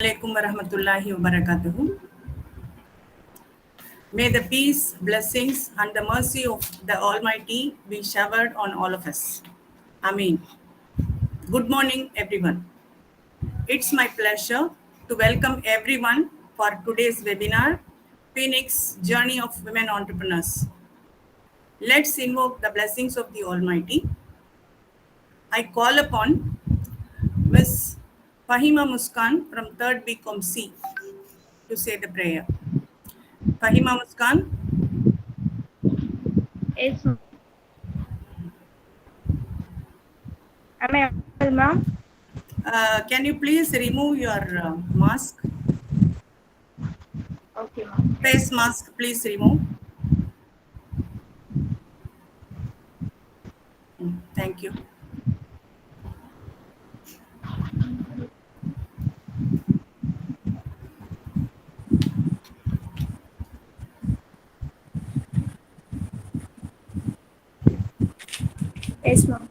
Alaikum warahmatullahi wabarakatuh. May the peace, blessings, and the mercy of the Almighty be showered on all of us. Ameen. Good morning, everyone. It's my pleasure to welcome everyone for today's webinar, Phoenix Journey of Women Entrepreneurs. Let's invoke the blessings of the Almighty. I call upon Ms. Fahima Muskan from 3rd BCom C to say the prayer. Fahima Muskan. Yes, ma'am. Am I audible, ma'am? Can you please remove your mask? Okay, ma'am. Face mask, please remove. Thank you. Yes, ma'am.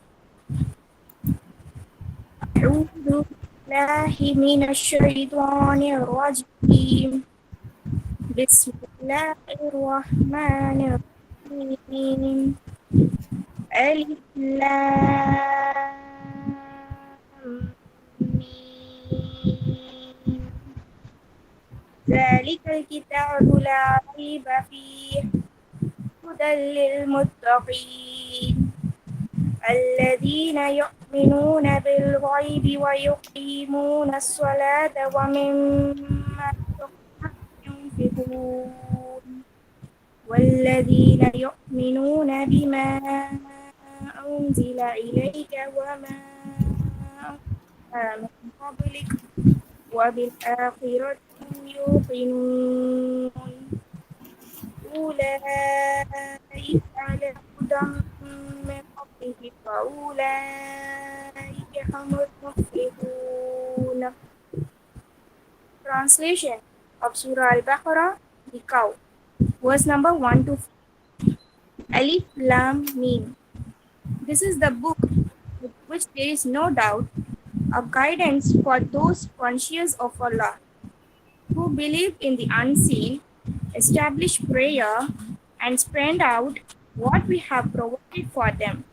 أعوذ بالله من الشيطان الرجيم. بسم الله الرحمن الرحيم. ألف لام ميم. ذلك الكتاب لا ريب فيه هدى للمتقين الذين يؤمنون بالغيب ويقيمون الصلاة ومما رزقناهم ينفقون والذين يؤمنون بما أنزل إليك وما أنزل من قبلك وبالآخرة هم يوقنون أولئك على هدى من ربهم وأولئك هم المفلحون. Translation of Surah Al-Baqarah, the cow. Verse number 1 to 4. Alif Lam Mim. This is the book with which there is no doubt, a guidance for those conscious of Allah, who believe in the unseen, establish prayer, and spend out what we have provided for them,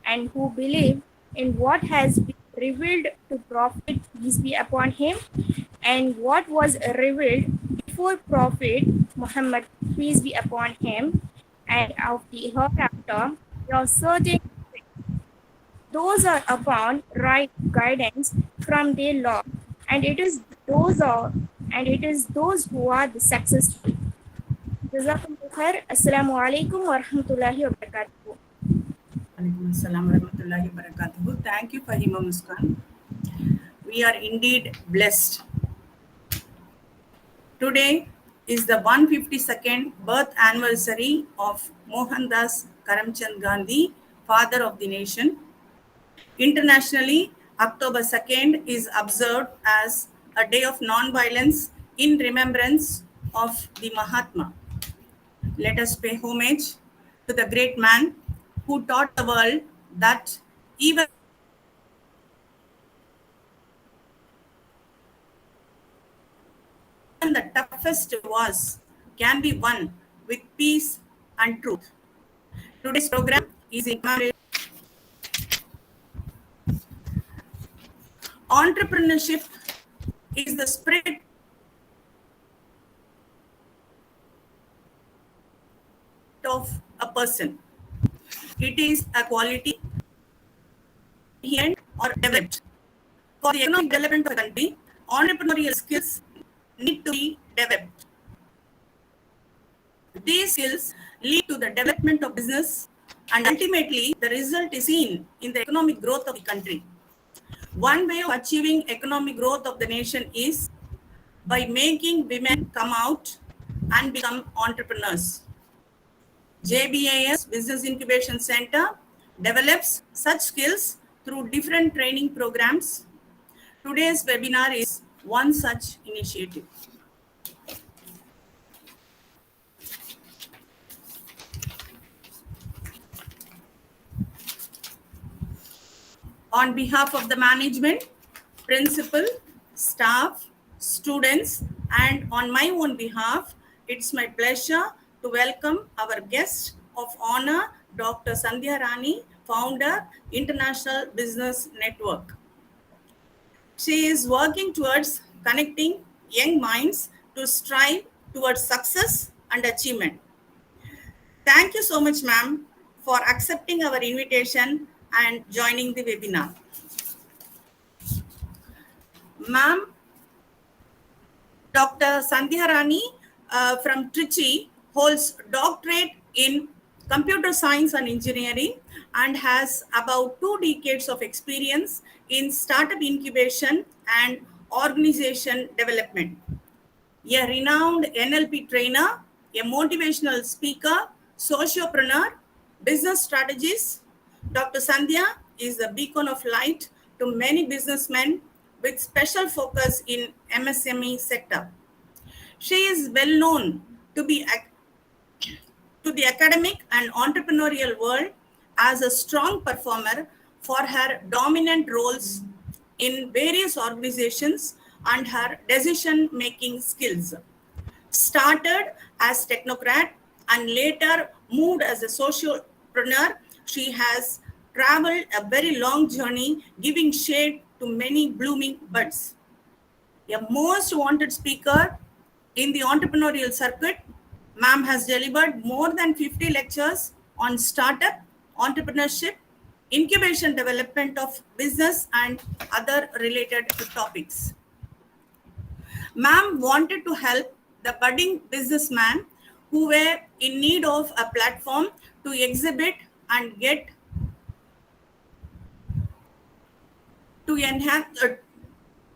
and who believe in what has been revealed to Prophet, peace be upon him, and what was revealed before Prophet Muhammad, peace be upon him, and of the hereafter, your certain those are upon right guidance from their Lord, and it is those who are the successful. Jazakumullah khair. Assalamu alaikum wa rahmatullahi wa barakatuh. Alaikum assalam wa rahmatullahi wa barakatuh. Thank you, Fahima Muskan. We are indeed blessed. Today is the 152nd birth anniversary of Mohandas Karamchand Gandhi, father of the nation. Internationally, October 2nd is observed as a day of non-violence in remembrance of the Mahatma. Let us pay homage to the great man who taught the world that even the toughest wars can be won with peace and truth. Today's program is in entrepreneurship is the spirit of a person. It is a quality inherent or developed. For the economic development of the country, entrepreneurial skills need to be developed. These skills lead to the development of business, and ultimately the result is seen in the economic growth of the country. One way of achieving economic growth of the nation is by making women come out and become entrepreneurs. JBIS Business Incubation Center develops such skills through different training programs. Today's webinar is one such initiative. On behalf of the management, principal, staff, students, and on my own behalf, it's my pleasure to welcome our guest of honor, Dr. Sandhya Rani, founder, International Business Network. She is working towards connecting young minds to strive towards success and achievement. Thank you so much, ma'am, for accepting our invitation and joining the webinar. Ma'am, Dr. Sandhya Rani from Trichy holds doctorate in computer science and engineering and has about 2 decades of experience in startup incubation and organization development. A renowned NLP trainer, a motivational speaker, sociopreneur, business strategist, Dr. Sandhya is a beacon of light to many businessmen with special focus in MSME sector. She is well known to the academic and entrepreneurial world as a strong performer for her dominant roles in various organizations and her decision-making skills. Started as technocrat and later moved as a sociopreneur, she has traveled a very long journey, giving shade to many blooming buds. A most wanted speaker in the entrepreneurial circuit, ma'am has delivered more than 50 lectures on startup, entrepreneurship, incubation development of business and other related topics. Ma'am wanted to help the budding businessmen who were in need of a platform to exhibit and get to enhance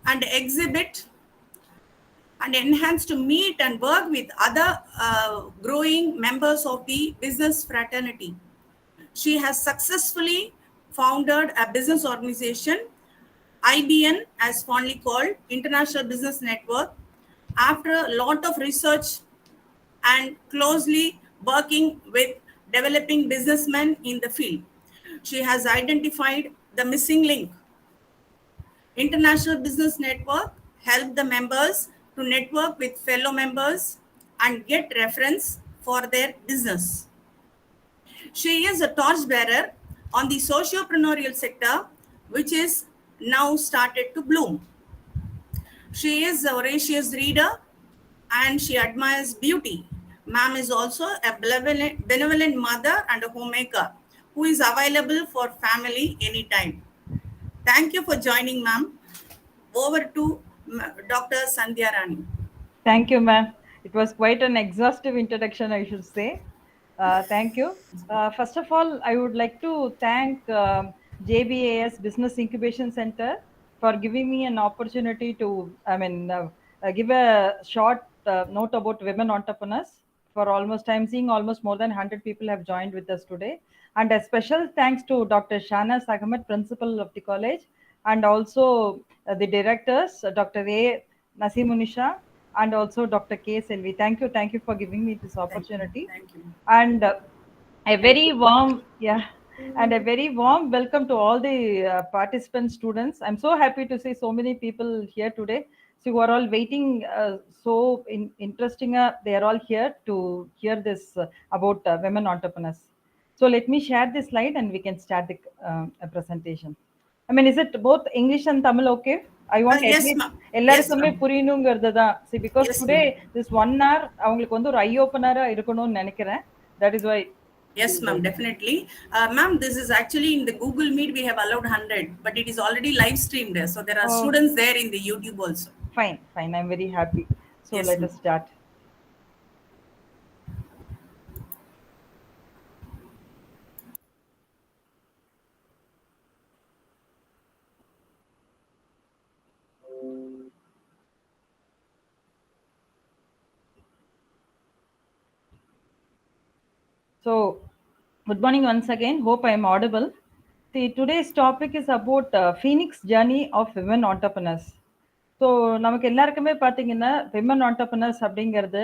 and exhibit and enhance to meet and work with other growing members of the business fraternity. She has successfully founded a business organization, IBN, as fondly called, International Business Network, after a lot of research and closely working with developing businessmen in the field. She has identified the missing link. International Business Network help the members to network with fellow members and get reference for their business. She is a torchbearer on the sociopreneurial sector, which is now started to bloom. She is a voracious reader and she admires beauty. Ma'am is also a benevolent mother and a homemaker who is available for family anytime. Thank you for joining, ma'am. Over to Dr. Sandhya Rani. Thank you, ma'am. It was quite an exhaustive introduction, I should say. Thank you. First of all, I would like to thank JBAS Business Incubation Center for giving me an opportunity to, give a short note about women entrepreneurs. For almost, I'm seeing almost more than 100 people have joined with us today. And a special thanks to Dr. Shana Ahmed, principal of the college, and also the directors, Dr. A. Nasimunisha, and also Dr. K. Selvi. Thank you for giving me this opportunity. Thank you. And a very warm, welcome to all the participant students. I'm so happy to see so many people here today. So who are all waiting, interesting. They are all here to hear this about women entrepreneurs. So let me share this slide and we can start the presentation. I mean, is it both English and Tamil okay? I want at yes, least ma'am. எல்லாருக்குமே புரியணுங்கிறது தான். See, because Yes, today this 1 hour அவங்களுக்கு வந்து ஒரு ஐ ஓபனரா இருக்கணும்னு நினைக்கிறேன். That is why. Yes, ma'am, definitely. Ma'am, this is actually in the Google Meet we have allowed 100, but it is already live streamed there. So there are students there in the YouTube also. Fine. I'm very happy. So Yes, let us start. So, good morning once again. Hope I am audible. Today's topic is about Phoenix journey of women entrepreneurs. So, நமக்கு எல்லாருக்குமே பார்த்தீங்கன்னா women entrepreneurs அப்படிங்கிறது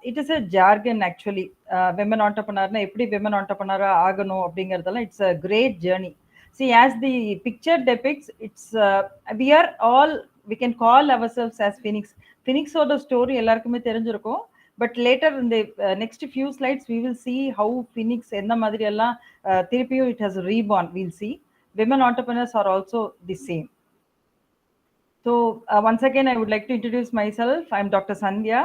it is a jargon actually. Women entrepreneurனா எப்படி women entrepreneur ஆகணும் அப்படிங்கிறதெல்லாம் it's a great journey. See, as the picture depicts, it's we are all we can call ourselves as Phoenix. Phoenix or the story எல்லாருக்குமே தெரிஞ்சிருக்கும். But later in the next few slides, we will see how Phoenix என்ன மாதிரி எல்லாம் திருப்பியும் it has reborn. We'll see. Women entrepreneurs are also the same. So once again, I would like to introduce myself. I'm Dr. Sandhya.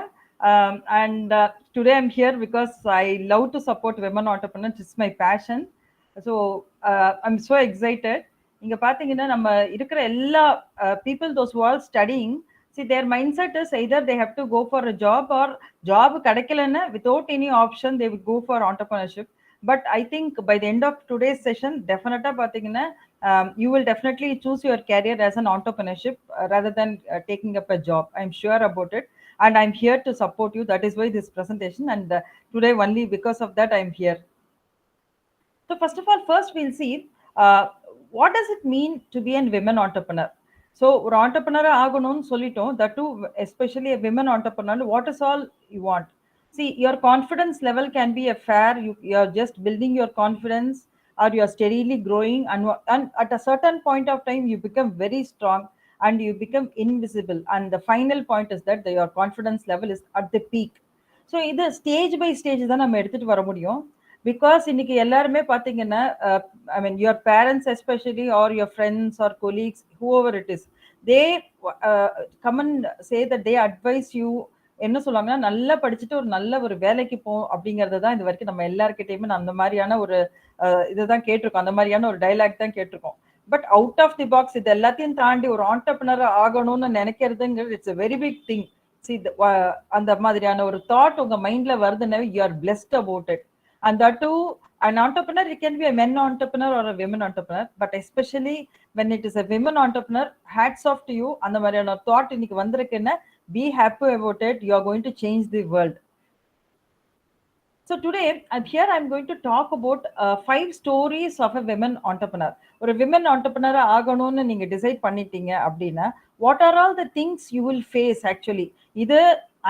And today I'm here because I love to support women entrepreneurs. It's my passion. So I'm so excited. இங்க பாத்தீங்கன்னா நம்ம இருக்கிற எல்லா people those who are studying, see their mindset is either they have to go for a job or job கிடைக்கலன்னா without any option they would go for entrepreneurship. But I think by the end of today's session, definitely பாத்தீங்கன்னா you will definitely choose your career as an entrepreneurship rather than taking up a job. I'm sure about it. And I'm here to support you. That is why this presentation. And today only because of that, I'm here. So first of all, first we'll see what does it mean to be a women entrepreneur. So ஒரு entrepreneur ஆகணும்னு சொல்லிட்டோம், that too especially a women entrepreneur, what is all you want? See, your confidence level can be a fair, you're just building your confidence or you're steadily growing, and at a certain point of time you become very strong and you become invisible, and the final point is that your confidence level is at the peak. So இது stage by stage தான் நம்ம எடுத்துட்டு வர முடியும். Because இன்னைக்கு எல்லாருமே பாத்தீங்கன்னா I mean your parents especially or your friends or colleagues whoever it is, they come and say that they advise you, என்ன சொல்லுவாங்கன்னா நல்லா படிச்சுட்டு ஒரு நல்ல ஒரு வேலைக்கு போ அப்படிங்கறது தான் இது வரைக்கும் நம்ம எல்லாருக்கிட்டையுமே அந்த மாதிரியான ஒரு இதுதான் கேட்டிருக்கோம், அந்த மாதிரியான ஒரு டைலாக் தான் கேட்டிருக்கோம். But out of the box இது எல்லாத்தையும் தாண்டி ஒரு ஆண்டர்பிரினர் ஆகணும்னு நினைக்கிறதுங்கிறது it's a very big thing. See, அந்த மாதிரியான ஒரு தாட் உங்க மைண்ட்ல வருதுன்னா you are blessed about it. And that too, an entrepreneur, it can be a men entrepreneur or a women entrepreneur, but especially when it is a women entrepreneur, hats off to you. அந்த மாதிரியான thought இன்னைக்கு வந்திருக்குன்னா be happy about it. You are going to change the world. So today here I'm going to talk about 5 stories of a women entrepreneur. ஒரு women entrepreneur ஆகணும்னு நீங்க decide பண்ணிட்டீங்க அப்படின்னா what are all the things you will face actually? இது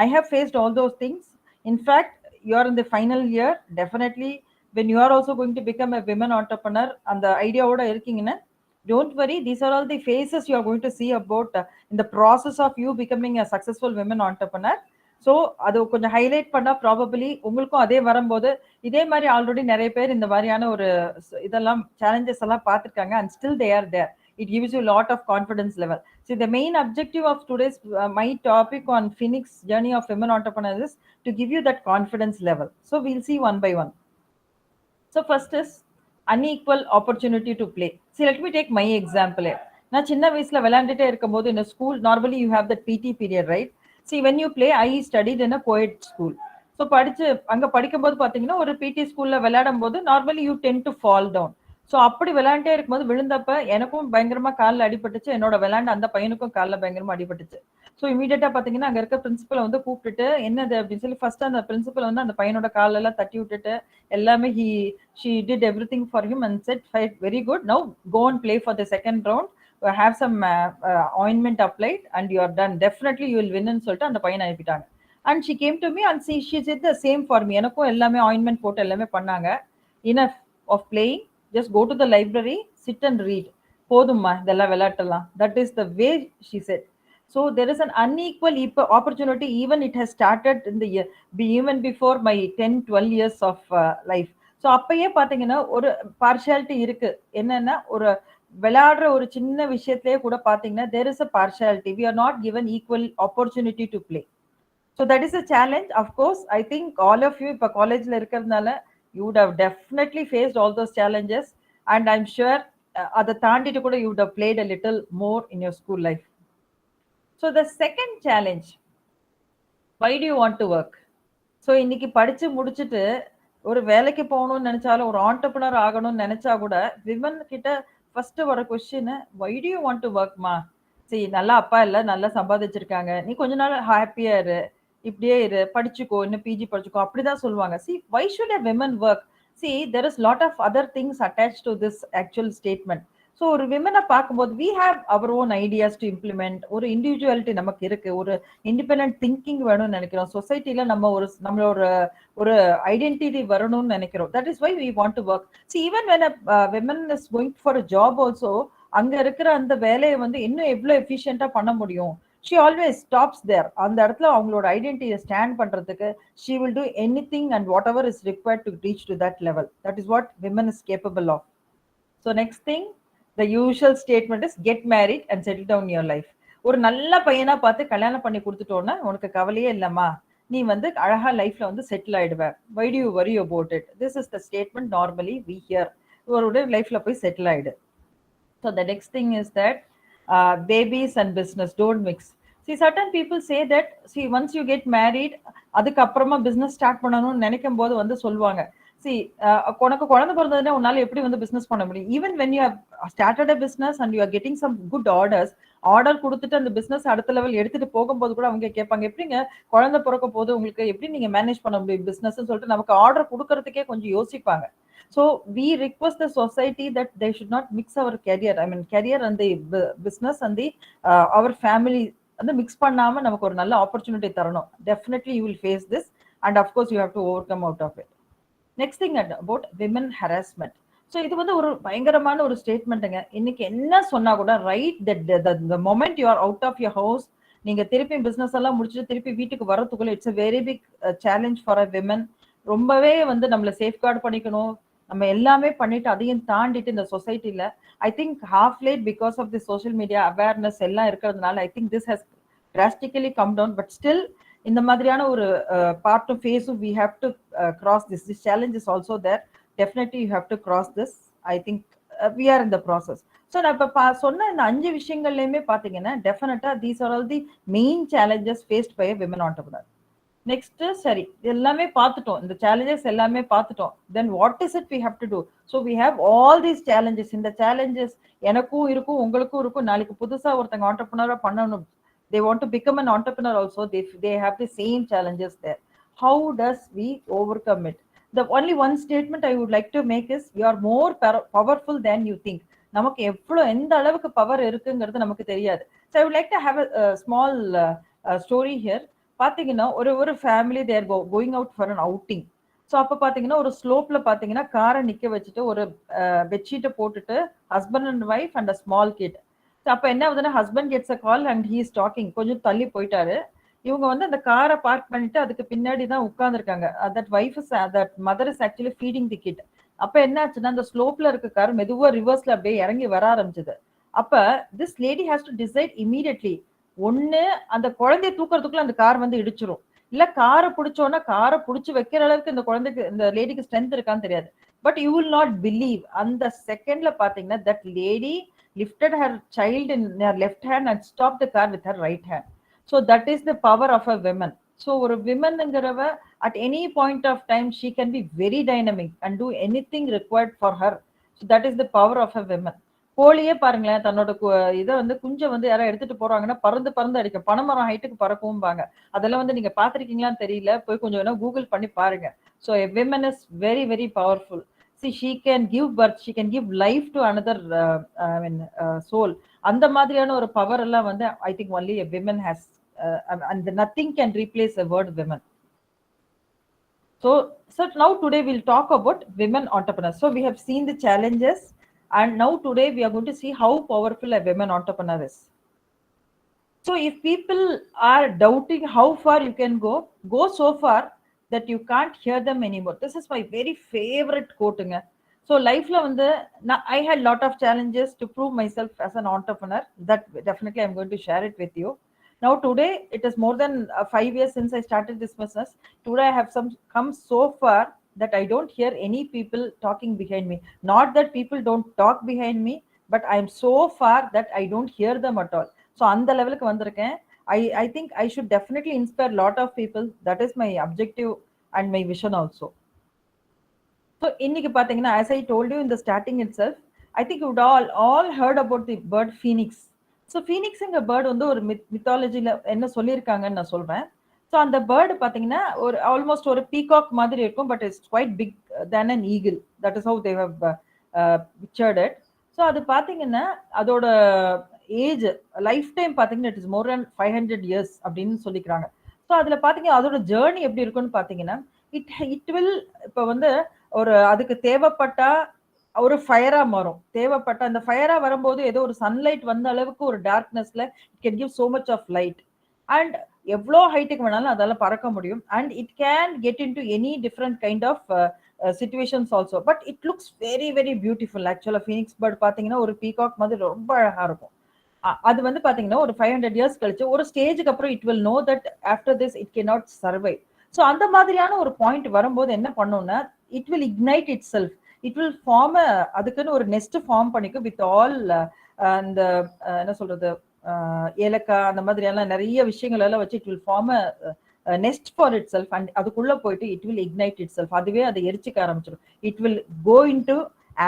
I have faced all those things. In fact, you are in the final year. Definitely when you are also going to become a women entrepreneur and the idea oda irkingina, don't worry, these are all the phases you are going to see about in the process of you becoming a successful women entrepreneur. So அது கொஞ்சம் highlight பண்ணா probably உங்களுக்கும் அதே வரும்போது இதே மாதிரி already நிறைய பேர் இந்த மாதிரியான ஒரு இதெல்லாம் சேலஞ்சஸ் எல்லாம் பார்த்துருக்காங்க and still they are there. It gives you a lot of confidence level. See, the main objective of today's my topic on Phoenix journey of women entrepreneurs is to give you that confidence level. So we'll see one by one. So first is unequal opportunity to play. See, let me take my example. நான் சின்ன வயசுல விளையாண்டுட்டே இருக்கும்போது in a school normally you have that PT period, right? See, when you play, I studied in a co-ed school. So படிச்சு அங்க படிக்கும்போது பாத்தீங்கன்னா ஒரு PT ஸ்கூல்ல விளையாடும் போது normally you tend to fall down. So அப்படி விளையாண்டே இருக்கும்போது விழுந்தப்ப எனக்கும் பயங்கரமா காலில் அடிபட்டுச்சு, என்னோட விளையாண்டு அந்த பையனுக்கும் காலில் பயங்கரமா அடிபட்டுச்சு. ஸோ இமீடியட்டா பாத்தீங்கன்னா அங்க இருக்க பிரின்சிபலை வந்து கூப்பிட்டுட்டு என்னது அப்படின்னு சொல்லி ஃபர்ஸ்ட் அந்த பிரின்சிபல் வந்து அந்த பையனோட காலெல்லாம் தட்டி விட்டுட்டு எல்லாமே she did everything for him and said very good, now go and play for the second round, have some ointment applied and you are done, definitely you will win ன்னு சொல்லிட்டு அந்த பையனை அனுப்பிட்டாங்க. And she came to me and she did the same for me. எனக்கும் எல்லாமே ointment போட்டு எல்லாமே பண்ணாங்க. Enough of playing, just go to the library, sit and read. போதும்மா இதெல்லாம் விளையாட்டலாம். That is the way she said. So there is an unequal opportunity, even it has started in the year, even before my 10-12 years of life. So அப்பயே பாத்தீங்கன்னா ஒரு partiality இருக்கு. என்னன்னா ஒரு விளையாடுற ஒரு சின்ன விஷயத்திலேயே கூட பாத்தீங்கன்னா there is a partiality. We are not given equal opportunity to play. So that is a challenge. Of course, I think all of you இப்ப காலேஜ்ல இருக்கிறதுனால you would have definitely faced all those challenges, and I'm sure அதை தாண்டிட்டு கூட you would have played a little more in your school life. So the second challenge, why do you want to work? So இன்னைக்கு படிச்சு முடிச்சுட்டு ஒரு வேலைக்கு போகணும்னு நினைச்சாலும் ஒரு ஆண்டர்பிரினர் ஆகணும்னு நினைச்சா கூட விமன் கிட்ட ஃபர்ஸ்ட் வர question, why do you want to work மா? சரி, நல்லா அப்பா இல்ல நல்லா சம்பாதிச்சிருக்காங்க, நீ கொஞ்ச நாள் ஹாப்பியா இரு, இப்படியே இரு, படிச்சுக்கோ, இன்னும் பிஜி படிச்சுக்கோ, அப்படிதான் சொல்லுவாங்க. See, why should a women work? See, there is lot of other things attached to this actual statement. So ஒரு விமனை பார்க்கும்போது we have our own ideas to implement. ஒரு இண்டிவிஜுவாலிட்டி நமக்கு இருக்கு, ஒரு இண்டிபெண்டன்ட் திங்கிங் வேணும்னு நினைக்கிறோம், சொசைட்டில நம்ம நம்மளோட ஒரு ஐடென்டிட்டி வரணும்னு நினைக்கிறோம். That is why we want to work. See, even when a woman is going for a job also, அங்க இருக்கிற அந்த வேலையை வந்து இன்னும் எவ்வளவு எஃபிஷியண்டா பண்ண முடியும். she always stops there. அந்த இடத்துல அவங்களோட ஐடென்டிட்டியை ஸ்டாண்ட் பண்றதுக்கு she will do anything and whatever is required to reach to that level. That is what women is capable of. So next thing, the usual statement is get married and settle down your life. ஒரு நல்ல பையனா பார்த்து கல்யாணம் பண்ணி கொடுத்துட்டோன்னா உனக்கு கவலையே இல்லம்மா, நீ வந்து அழகா லைஃப்ல வந்து settle ஆயிடுவ. why do you worry about it? This is the statement normally we hear. இவருடைய லைஃப்ல போய் செட்டில் ஆயிடு. So the next thing is that babies and business don't mix. See, certain people say that, see, once you get married, அதுக்கு அப்புறமா business start பண்ணணும்னு நினைக்கும் போது வந்து சொல்லுவாங்க, see, உனக்கு குழந்தை பிறந்ததுன்னா உன்னால எப்படி வந்து பிசினஸ் பண்ண முடியும்? Even when you have started a business and you are getting some good orders, order கொடுத்துட்டு அந்த பிசினஸ் அடுத்த லெவல் எடுத்துட்டு போகும்போது கூட அவங்க கேட்பாங்க, எப்படிங்க குழந்தை பிறக்க போது உங்களுக்கு எப்படி நீங்க மேனேஜ் பண்ண முடியும் பிசினஸ் சொல்லிட்டு நமக்கு ஆர்டர் கொடுக்கறதுக்கே கொஞ்சம் யோசிப்பாங்க. So we request the society that they should not mix our career, I mean career and the business and the our family and the mix பண்ணாம நமக்கு ஒரு நல்ல ஆப்பர்ச்சுனிட்டி தரணும். Definitely you will face this and of course you have to overcome out of it. Next thing about women harassment. So இது வந்து ஒரு பயங்கரமான ஒரு ஸ்டேட்மெண்ட்டுங்க. இன்னைக்கு என்ன சொன்னா கூட right the moment you are out of your house, நீங்க திருப்பி பிசினஸ் எல்லாம் முடிச்சுட்டு திருப்பி வீட்டுக்கு வரதுக்குள்ள it's a very big challenge for a women. ரொம்பவே வந்து நம்மள சேஃப்கார்ட் பண்ணிக்கணும். நம்ம எல்லாமே பண்ணிட்டு அதையும் தாண்டிட்டு இந்த சொசைட்டில I think half late because of the social media awareness எல்லாம் இருக்கிறதுனால I think this has drastically come down, but still இந்த மாதிரியான ஒரு பார்ட் ஆஃப் ஃபேஸும் we have to cross this challenge is also there. Definitely you have to cross this. I think we are in the process. So நான் இப்ப சொன்ன இந்த 5 விஷயங்கள்லயுமே பாத்தீங்கன்னா டெஃபினட்டா these are all the main challenges faced by a women entrepreneur. Next சரி எல்லாமே பார்த்துட்டோம், இந்த சேலஞ்சஸ் எல்லாமே பார்த்துட்டோம். Then what is it we have to do? So we have all these challenges. இந்த சேலஞ்சஸ் எனக்கும் இருக்கும் உங்களுக்கும் இருக்கும். நாளைக்கு புதுசா ஒருத்தங்க ஆண்டர்பிரினரா பண்ணணும், they want to become an entrepreneur also, they have the same challenges there. How does we overcome it? The only one statement I would like to make is you are more powerful than you think. நமக்கு எவ்வளவு எந்த அளவுக்கு power இருக்குங்கிறது நமக்கு தெரியாது. So I would like to have a small story here. பாத்தீங்கன்னா ஒரு family they're going out for an outing. So அப்போ பாத்தீங்கன்னா ஒரு ஸ்லோப்ல பாத்தீங்கன்னா காரை நிக்க வச்சுட்டு ஒரு பெட்ஷீட்டை போட்டுட்டு husband and wife and a small kit. அப்போ என்ன ஆகுதுன்னா husband gets a call and he is talking, கொஞ்சம் தள்ளி போயிட்டாரு. இவங்க வந்து அந்த காரை பார்க் பண்ணிட்டு அதுக்கு பின்னாடி தான் உட்கார்ந்துருக்காங்க. That wife is that mother is actually feeding the kid. அப்ப என்ன ஆச்சுன்னா அந்த ஸ்லோப்ல இருக்க கார் மெதுவா ரிவர்ஸ்ல அப்படியே இறங்கி வர ஆரம்பிச்சது. அப்ப this lady has to decide immediately, ஒண்ணு அந்த குழந்தைய தூக்குறதுக்குள்ள அந்த கார் வந்து இடிச்சிரும், இல்ல காரை பிடிச்சோன்னா காரை பிடிச்சி வைக்கிற அளவுக்கு இந்த குழந்தைக்கு இந்த லேடிக்கு ஸ்ட்ரென்த் இருக்கான்னு தெரியாது. But you will not believe, அந்த செகண்ட்ல பாத்தீங்கன்னா that lady lifted her child in her left hand and stopped the car with her right hand. So that is the power of a woman. So ஒரு womenங்கிறவ at any point of time she can be very dynamic and do anything required for her. So that is the power of a woman. கோழியே பாருங்களேன், தன்னோட இதை வந்து குஞ்சை வந்து யாராவது எடுத்துட்டு போறாங்கன்னா பறந்து பறந்து அடிக்கும், பனைமரம் ஹைட்டுக்கு பறக்கும்பாங்க. அதெல்லாம் வந்து நீங்க பாத்திருக்கீங்களான்னு தெரியல, போய் கொஞ்சம் வேணா கூகுள் பண்ணி பாருங்க. So a woman is very very powerful. See, she can give birth, she can give life to another soul. அந்த மாதிரியான ஒரு பவர் எல்லாம் வந்து I think only a woman has, and nothing can replace the word women. So now today we'll talk about women entrepreneurs. So we have seen the challenges, and now today we are going to see how powerful a women entrepreneur is. So if people are doubting how far you can go so far that you can't hear them anymore. This is my very favorite quote. So life la vandu I had lot of challenges to prove myself as an entrepreneur. That definitely I'm going to share it with you. Now today it is more than 5 years since I started this business. Today I have come so far that I don't hear any people talking behind me. Not that people don't talk behind me, but I am so far that I don't hear them at all. So அந்த லெவலுக்கு வந்திருக்கேன். I think I should definitely inspire a lot of people. That is my objective and my vision also. So இன்னைக்கு பாத்தீங்கன்னா as I told you in the starting itself, I think you would all heard about the bird phoenix. So phoenixங்க bird வந்து ஒரு மித்தாலஜில என்ன சொல்லியிருக்காங்கன்னு நான் சொல்றேன். So அந்த bird பாத்தீங்கன்னா ஒரு ஆல்மோஸ்ட் ஒரு பீகாக் மாதிரி இருக்கும், but it's quite big than an eagle. That is how they have pictured it. So அது பாத்தீங்கன்னா அதோட ஏஜ் லைஃப் டைம் பாத்தீங்கன்னா it is more then 500 years அப்படின்னு சொல்லிக்கிறாங்க. ஸோ அதுல பாத்தீங்கன்னா அதோட ஜேர்னி எப்படி இருக்குன்னு பாத்தீங்கன்னா இட் வில் இப்போ வந்து ஒரு அதுக்கு தேவைப்பட்டா ஒரு ஃபயரா மாறும். தேவைப்பட்ட அந்த ஃபயரா வரும்போது ஏதோ ஒரு சன்லைட் வந்த அளவுக்கு ஒரு டார்க்னஸ்ல it can give so much of light. And எவ்வளோ ஹைட்டுக்கு வேணாலும் அதால பறக்க முடியும். And it can get into any different kind of situations also. But it looks very very beautiful. ஆக்சுவலா ஃபீனிக்ஸ் பேர்ட் பாத்தீங்கன்னா ஒரு பீகாக் மாதிரி ரொம்ப அழகா இருக்கும். அது வந்து பாத்தீங்கன்னா ஒரு 500 இயர்ஸ் கழிச்சு ஒரு ஸ்டேஜுக்கு அப்புறம் it will know that after this it can not survive. So அந்த மாதிரியான ஒரு பாயிண்ட் வரும்போது என்ன பண்ணும்னா it will ignite itself. It will form அதுக்குன்னு ஒரு நெஸ்ட் ஃபார்ம் பண்ணிக்கும் வித் ஆல் அந்த என்ன சொல்றது ஏலக்காய் அந்த மாதிரியான நிறைய விஷயங்கள் எல்லாம் வச்சு it will form nest for itself. And அதுக்குள்ள போயிட்டு it will ignite itself. அதுவே அதை எரிச்சிக்க ஆரம்பிச்சிடும். It will go into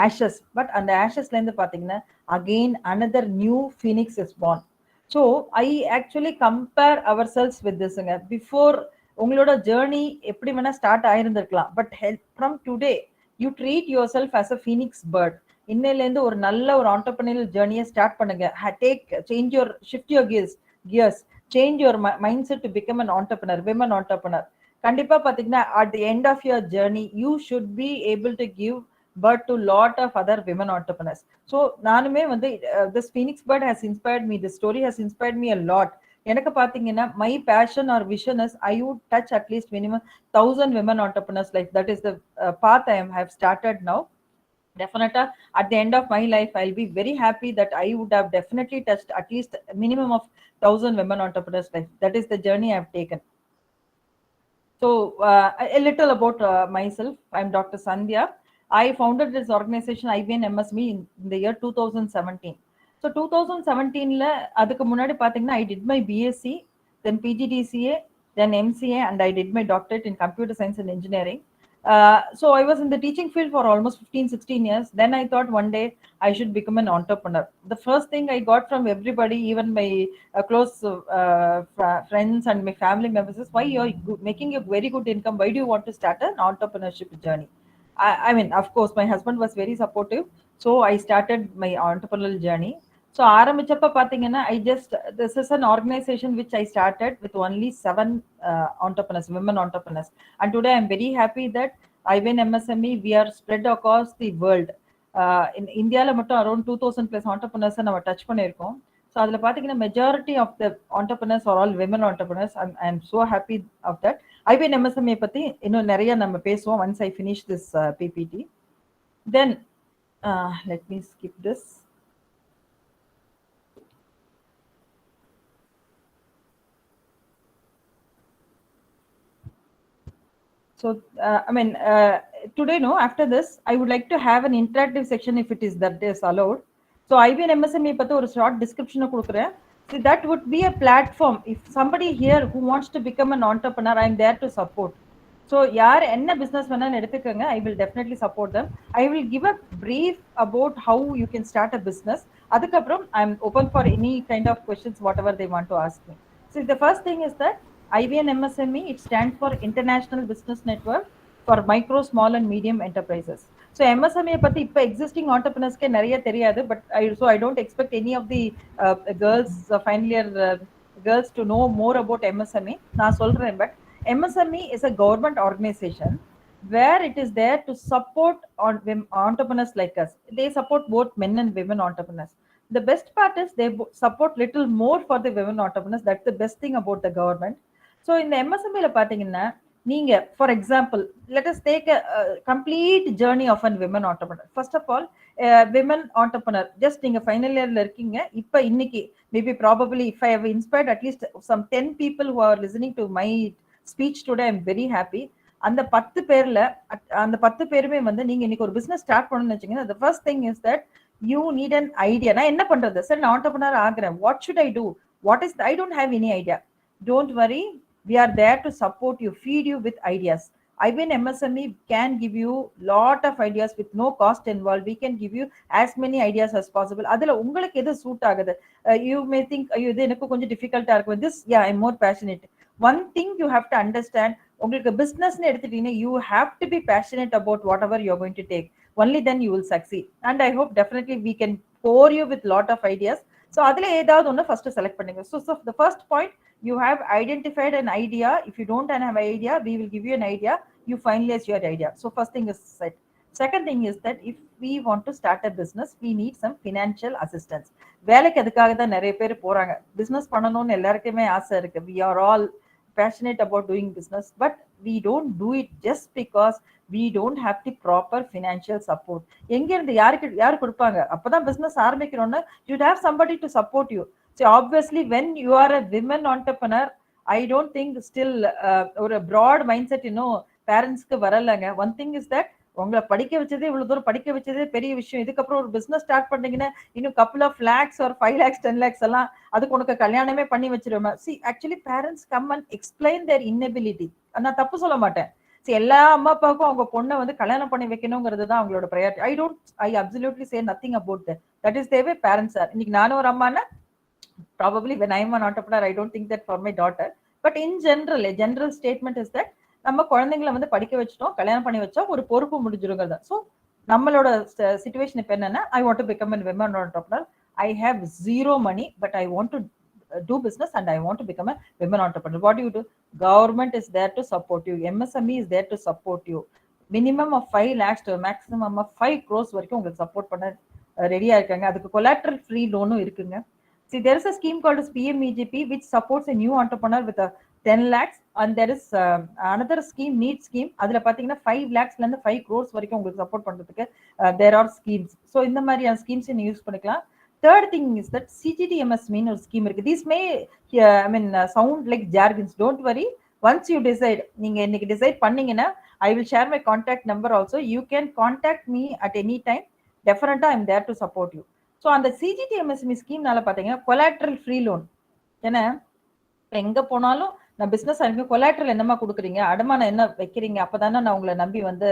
ashes. But அந்த ஆஷஸ்ல இருந்து பாத்தீங்கன்னா again another new phoenix is born. So I actually compare ourselves with this. Before உங்களோட ஜேர்னி எப்படி வேணா ஸ்டார்ட் ஆயிருந்திருக்கலாம். But from today you treat yourself as a phoenix bird. இன்னையிலேருந்து ஒரு நல்ல ஒரு ஆண்டர்பிரினியல் ஜேர்னியை ஸ்டார்ட் பண்ணுங்க. Change your shift your gears, change your mindset to become an entrepreneur, women entrepreneur. கண்டிப்பா பாத்தீங்கன்னா at the end of your journey you should be able to give birth to lot of other women entrepreneurs. So நானுமே வந்து this phoenix bird has inspired me. This story has inspired me a lot. எனக்கு பாத்தீங்கன்னா my passion or vision is I would touch at least minimum 1,000 women entrepreneurs life. That is the path I have started now. Definitely at the end of my life I'll be very happy that I would have definitely touched at least minimum of 1,000 women entrepreneurs life. That is the journey I have taken. So a little about myself. I'm Dr. Sandhya. I founded this organization IVN MSME in the year 2017. So 2017 அதுக்கு முன்னாடி பாத்தீங்கன்னா I did my BSc, then PGDCA, then MCA, and I did my doctorate in computer science and engineering. So I was in the teaching field for almost 15-16 years. Then I thought one day I should become an entrepreneur. The first thing I got from everybody, even my close friends and my family members, is why you're making a very good income, why do you want to start an entrepreneurship journey? I mean, of course, my husband was very supportive. So I started my entrepreneurial journey. So ஆரம்பிச்சப்ப பாத்தீங்கன்னா this is an organization which I started with only 7 entrepreneurs, women entrepreneurs. And today I'm very happy that IVN MSME, we are spread across the world. In India மட்டும் around 2,000 plus entrepreneurs நம்ம touch பண்ணிருக்கோம். So அதுல பாத்தீங்கன்னா majority of the entrepreneurs are all women entrepreneurs. I'm so happy of that. IVN MSME பத்தி இன்னும் நிறைய நம்ம பேசுவோம் once I finish this PPT. Then let me skip this. So today after this I would like to have an interactive section if it is that is allowed. So IVN MSME பத்தி ஒரு short description கொடுக்குறேன். So that would be a platform. If somebody here who wants to become an entrepreneur, I am there to support. So யார் என்ன business வேணாலும் எடுத்துக்கோங்க, I will definitely support them. I will give a brief about how you can start a business. அதுக்கப்புறம் I am open for any kind of questions whatever they want to ask me. So the first thing is that IVN MSME, it stands for International Business Network for Micro, Small and Medium Enterprises. So MSME பத்தி இப்ப existing entrepreneursக்கே நிறைய தெரியாது, but I don't expect any of the girls final year girls to know more about MSME. நான் சொல்றேன், but MSME is a government organization where it is there to support entrepreneurs like us. They support both men and women entrepreneurs. The best part is they support little more for the women entrepreneurs. That's the best thing about the government. So in the MSME la pathina நீங்க for example, let us take a complete journey of a women entrepreneur. First of all, women entrepreneur just நீங்க final yearல இருக்கீங்க. இப்ப இன்னைக்கு maybe probably if I have inspired at least some 10 people who are listening to my speech today, I'm very happy. அந்த 10 பேர்ல அந்த 10 பேருமே வந்து நீங்க இன்னைக்கு ஒரு business ஸ்டார்ட் பண்ணணும்னு வெச்சீங்கன்னா, the first thing is that you need an idea. நான் என்ன பண்றது சார், நான் entrepreneur ஆகுறேன், what should I do, I don't have any idea. Don't worry, we are there to support you, feed you with ideas. IVN MSME can give you lot of ideas with no cost involved. We can give you as many ideas as possible. அதுல உங்களுக்கு எது suit ஆகுது, you may think இது எனக்கு கொஞ்சம் டிஃபிகல்ட்டா இருக்கும், this I'm more passionate. One thing you have to understand, உங்களுக்கு பிசினஸ்னு எடுத்துட்டீங்கன்னா you have to be passionate about whatever you're going to take. Only then you will succeed. And I hope definitely we can pour you with lot of ideas. So அதுல ஏதாவது ஒன்னு first select பண்ணுங்க. So the first point, you have identified an idea. If you don't have an idea, we will give you an idea. You finalize your idea. So first thing is set. Second thing is that if we want to start a business, we need some financial assistance. வேலைக்கு அதுக்காக தான் நிறைய பேர் போறாங்க. Business பண்ணணும்னு எல்லாருக்குமே ஆசை இருக்கு. We are all passionate about doing business, but we don't do it just because we don't have the proper financial support. எங்க இருந்து யாரு கொடுப்பாங்க? அப்பதான் business ஆரம்பிக்கணும்னா you'd have somebody to support you. So obviously when you are a women entrepreneur, I don't think still ஒரு broad mindset இன்னும் பேரண்ட்ஸ்க்கு வரலங்க. One thing is that உங்களை படிக்க வச்சதே இவ்வளவு தூரம் படிக்க வச்சதே பெரிய விஷயம். இதுக்கப்புறம் ஒரு பிசினஸ் ஸ்டார்ட் பண்ணீங்கன்னா இன்னும் couple of lakhs or 5 lakhs 10 lakhs எல்லாம் அதுக்கு உனக்கு கல்யாணமே பண்ணி வச்சிருவேன். See, actually parents come and explain their inability. நான் தப்பு சொல்ல மாட்டேன். எல்லா அம்மா அப்பாவுக்கும் அவங்க பொண்ணை வந்து கல்யாணம் பண்ணி வைக்கணுங்கிறது தான் அவங்களோட priority. I absolutely say nothing about that. That is the way parents are. இன்னைக்கு நானும் ஒரு அம்மானா probably when I am an entrepreneur, I don't think that for my daughter. But in general, a general statement is that நம்ம குழந்தைங்களை வந்து படிக்க வச்சிட்டோம், கல்யாணம் பண்ணி வச்சா ஒரு பொறுப்பு முடிஞ்சிருங்கிறது. ஸோ நம்மளோட சிச்சுவேஷன் இப்போ என்னன்னா, I want to become a women entrepreneur. I have zero money, but I want to do business and I want to become a women entrepreneur. What do you do? Government is there to support you. MSME is there to support you. Minimum of 5 lakhs to a maximum of 5 crores வரைக்கும் உங்களுக்கு support பண்ண ரெடியா இருக்காங்க. அதுக்கு collateral free loan இருக்குங்க. See, there is a scheme called as PMEGP, which supports a new entrepreneur with a 10 lakhs, and there is another scheme, NEET scheme. அதுல பாத்தீங்கன்னா 5 lakhsல இருந்து 5 crores வரைக்கும் உங்களுக்கு சப்போர்ட் பண்றதுக்கு there are schemes. So இந்த மாதிரியான schemes நீங்க யூஸ் பண்ணிக்கலாம். Third thing is that CGTMS mean ஒரு ஸ்கீம் இருக்கு. These may sound like jargons. Don't worry. Once you decide, நீங்க இன்னைக்கு டிசைட் பண்ணீங்கன்னா, I will share my contact number also. You can contact me at any time. Definitely I'm there to support you. So அந்த சிஜிடிஎம்எஸ்எம்இ ஸ்கீம்னால பார்த்தீங்கன்னா collateral free loan. ஏன்னா எங்கே போனாலும் நான் business ஆரம்பிக்கும், கொலாட்ரல் என்னமா கொடுக்குறீங்க, அடமானம் என்ன வைக்கிறீங்க, அப்போதானே நான் உங்களை நம்பி வந்து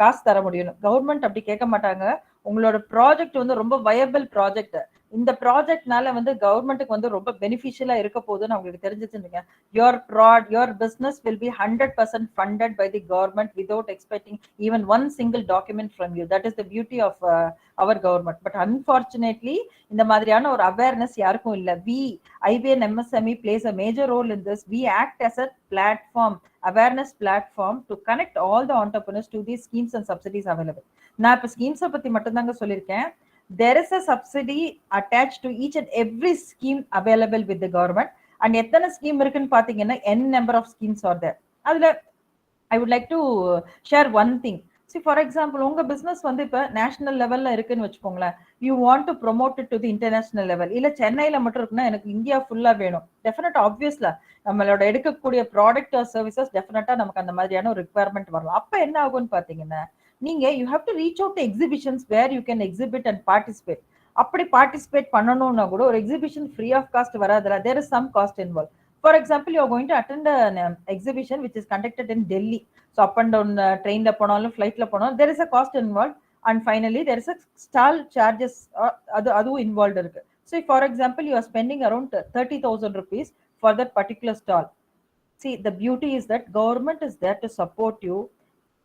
காசு தர முடியும். கவர்மெண்ட் அப்படி கேட்க மாட்டாங்க. உங்களோட ப்ராஜெக்ட் வந்து ரொம்ப வயபிள் ப்ராஜெக்ட், இந்த ப்ராஜெக்ட்னால வந்து கவர்மெண்ட்டுக்கு வந்து ரொம்ப பெனிஃபிஷியலா இருக்க போகுதுன்னு அவங்களுக்கு தெரிஞ்சிச்சுங்க. Your business will be 100% funded by the government without expecting even one single document from you. That is the beauty of our government. But unfortunately இந்த மாதிரியான ஒரு அவேர்னஸ் யாருக்கும் இல்லை. IBN MSME plays a major role in this. We act as a platform, awareness platform to connect all the entrepreneurs to these schemes and subsidies available. நான் இப்போ ஸ்கீம்ஸை பத்தி மட்டும்தாங்க சொல்லியிருக்கேன். There is a subsidy attached to each and every scheme available with the government. And எத்தனை scheme இருக்குன்னு பாத்தீங்கன்னா n number of schemes are there. அதுல I would like to share one thing. See, for example, உங்க business வந்து இப்ப national லெவல்ல இருக்குன்னு வச்சுக்கோங்களேன். You want to promote to the international level. இல்ல சென்னையில மட்டும் இருக்குன்னா எனக்கு இந்தியா ஃபுல்லா வேணும். டெஃபினட்டா ஆப்வியஸ்ல நம்மளோட எடுக்கக்கூடிய ப்ராடக்ட் ஆர் சர்வீசஸ் டெஃபினட்டா நமக்கு அந்த மாதிரியான ஒரு ரிக்வயர்மெண்ட் வரலாம். அப்ப என்ன ஆகும்னு பாத்தீங்கன்னா, நீங்க you have to reach out exhibitions where you can exhibit and participate. அப்படி பார்ட்டிசிபேட் பண்ணணும்னா கூட ஒரு எக்ஸிபிஷன் ஃப்ரீ ஆஃப் காஸ்ட் வராதுல. There is some cost involve. For example, you are going to attend an exhibition which is conducted in Delhi. So up and down train la ponalum, flight la ponalum, there is a cost involved. And finally, there is a stall charges adu involved irukku. So if, for example, you are spending around 30,000 rupees for that particular stall. See, the beauty is that government is there to support you.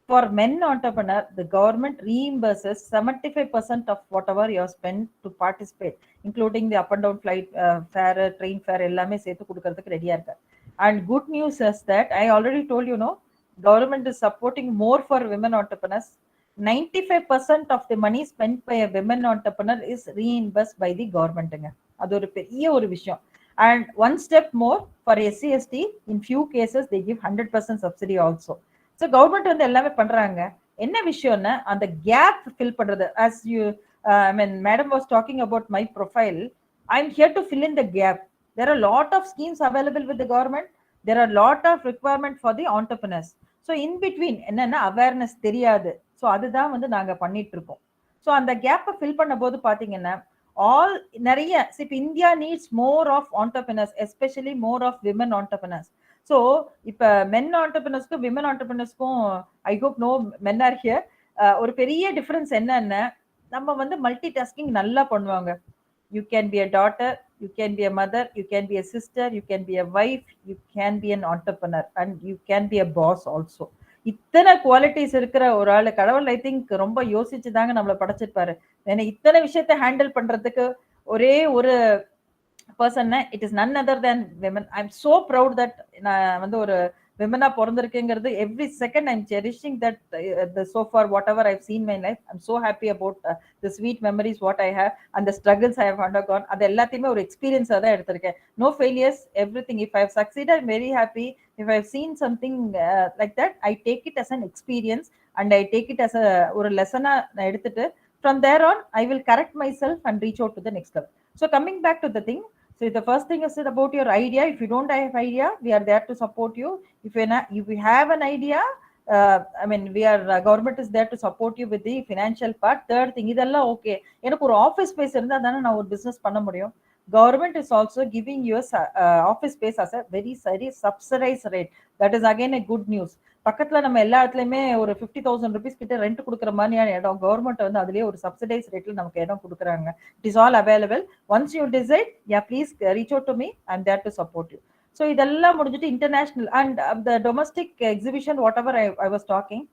For men entrepreneur, the government reimburses 75% of whatever you have spent to participate, including the up and down flight fare, train fare, ellame sethu kudukkradhukku ready ah irukku. And good news is that I already told you, government is supporting more for women entrepreneurs. 95% of the money spent by a women entrepreneur is reimbursed by the government. அது ஒரு பெரிய ஒரு விஷயம். And one step more, for SC/ST, in few cases they give 100% subsidy also. So government வந்து எல்லாமே பண்றாங்க. என்ன விஷயம்னா அந்த கேப் ஃபில் பண்றது. As you madam was talking about my profile, I am here to fill in the gap. There are lot of schemes available with the government. There are lot of requirement for the entrepreneurs. So in between என்னன்னா awareness தெரியாது. ஸோ அதுதான் வந்து நாங்க பண்ணிட்டு இருக்கோம். So அந்த கேப்பை ஃபில் பண்ண போது பாத்தீங்கன்னா நிறைய இப்போ India needs more of entrepreneurs, especially more of women entrepreneurs. So இப்போ மென் ஆண்டர்பிரினர்ஸ்க்கும் விமன் ஆண்டர்பிரினர்ஸ்க்கும் I hope no men are here. ஒரு பெரிய டிஃபரன்ஸ் என்னன்னா, நம்ம வந்து மல்டி டாஸ்கிங் நல்லா பண்ணுவாங்க. You can be a daughter, you can be a mother, you can be a sister, you can be a wife, you can be an entrepreneur and you can be a boss also. இத்தனை qualities இருக்கிற ஒரு ஆளு கடவுள் I think ரொம்ப யோசிச்சு தாங்க நம்மளை படைச்சிருப்பாரு. ஏன்னா இத்தனை விஷயத்த ஹேண்டில் பண்றதுக்கு ஒரே ஒரு person, it is none other than women. I am so proud that நான் வந்து ஒரு விமனா பிறந்திருக்கேங்கிறது every second I'm cherishing that so far whatever I've seen my life. I'm so happy about the sweet memories what I have and the struggles I have undergone. அது எல்லாத்தையுமே ஒரு எக்ஸ்பீரியன்ஸா தான் எடுத்திருக்கேன். No failures, everything. If I've succeeded, I'm very happy. If I've seen something like that, I take it as an experience and I take it as ஒரு லெசனா நான் எடுத்துட்டு from there on I will correct myself and reach out to the next level. So coming back to the thing, so the first thing is about your idea. If you don't have idea, we are there to support you. If you have an idea, I mean, we are government is there to support you with the financial part. Third thing, இதெல்லாம் okay. எனக்கு ஒரு office space இருந்தா தானே நான் ஒரு business பண்ண முடியும். Government is also giving you office space as a very subsidized rate. That is again a good news. பக்கத்துல நம்ம எல்லா இடத்துலயுமே ஒரு 50,000 rupees கிட்ட ரெண்ட் கொடுக்குற மாதிரியான இடம் கவர்மெண்ட் வந்து அதுலயே ஒரு சப்சிடைஸ் ரேட்ல நமக்கு இடம் கொடுக்குறாங்க. It is all available. Once you decide, ya please reach out to me. I am there to support you. So இதெல்லாம் முடிஞ்சிட்டு international and the domestic exhibition whatever I was talking,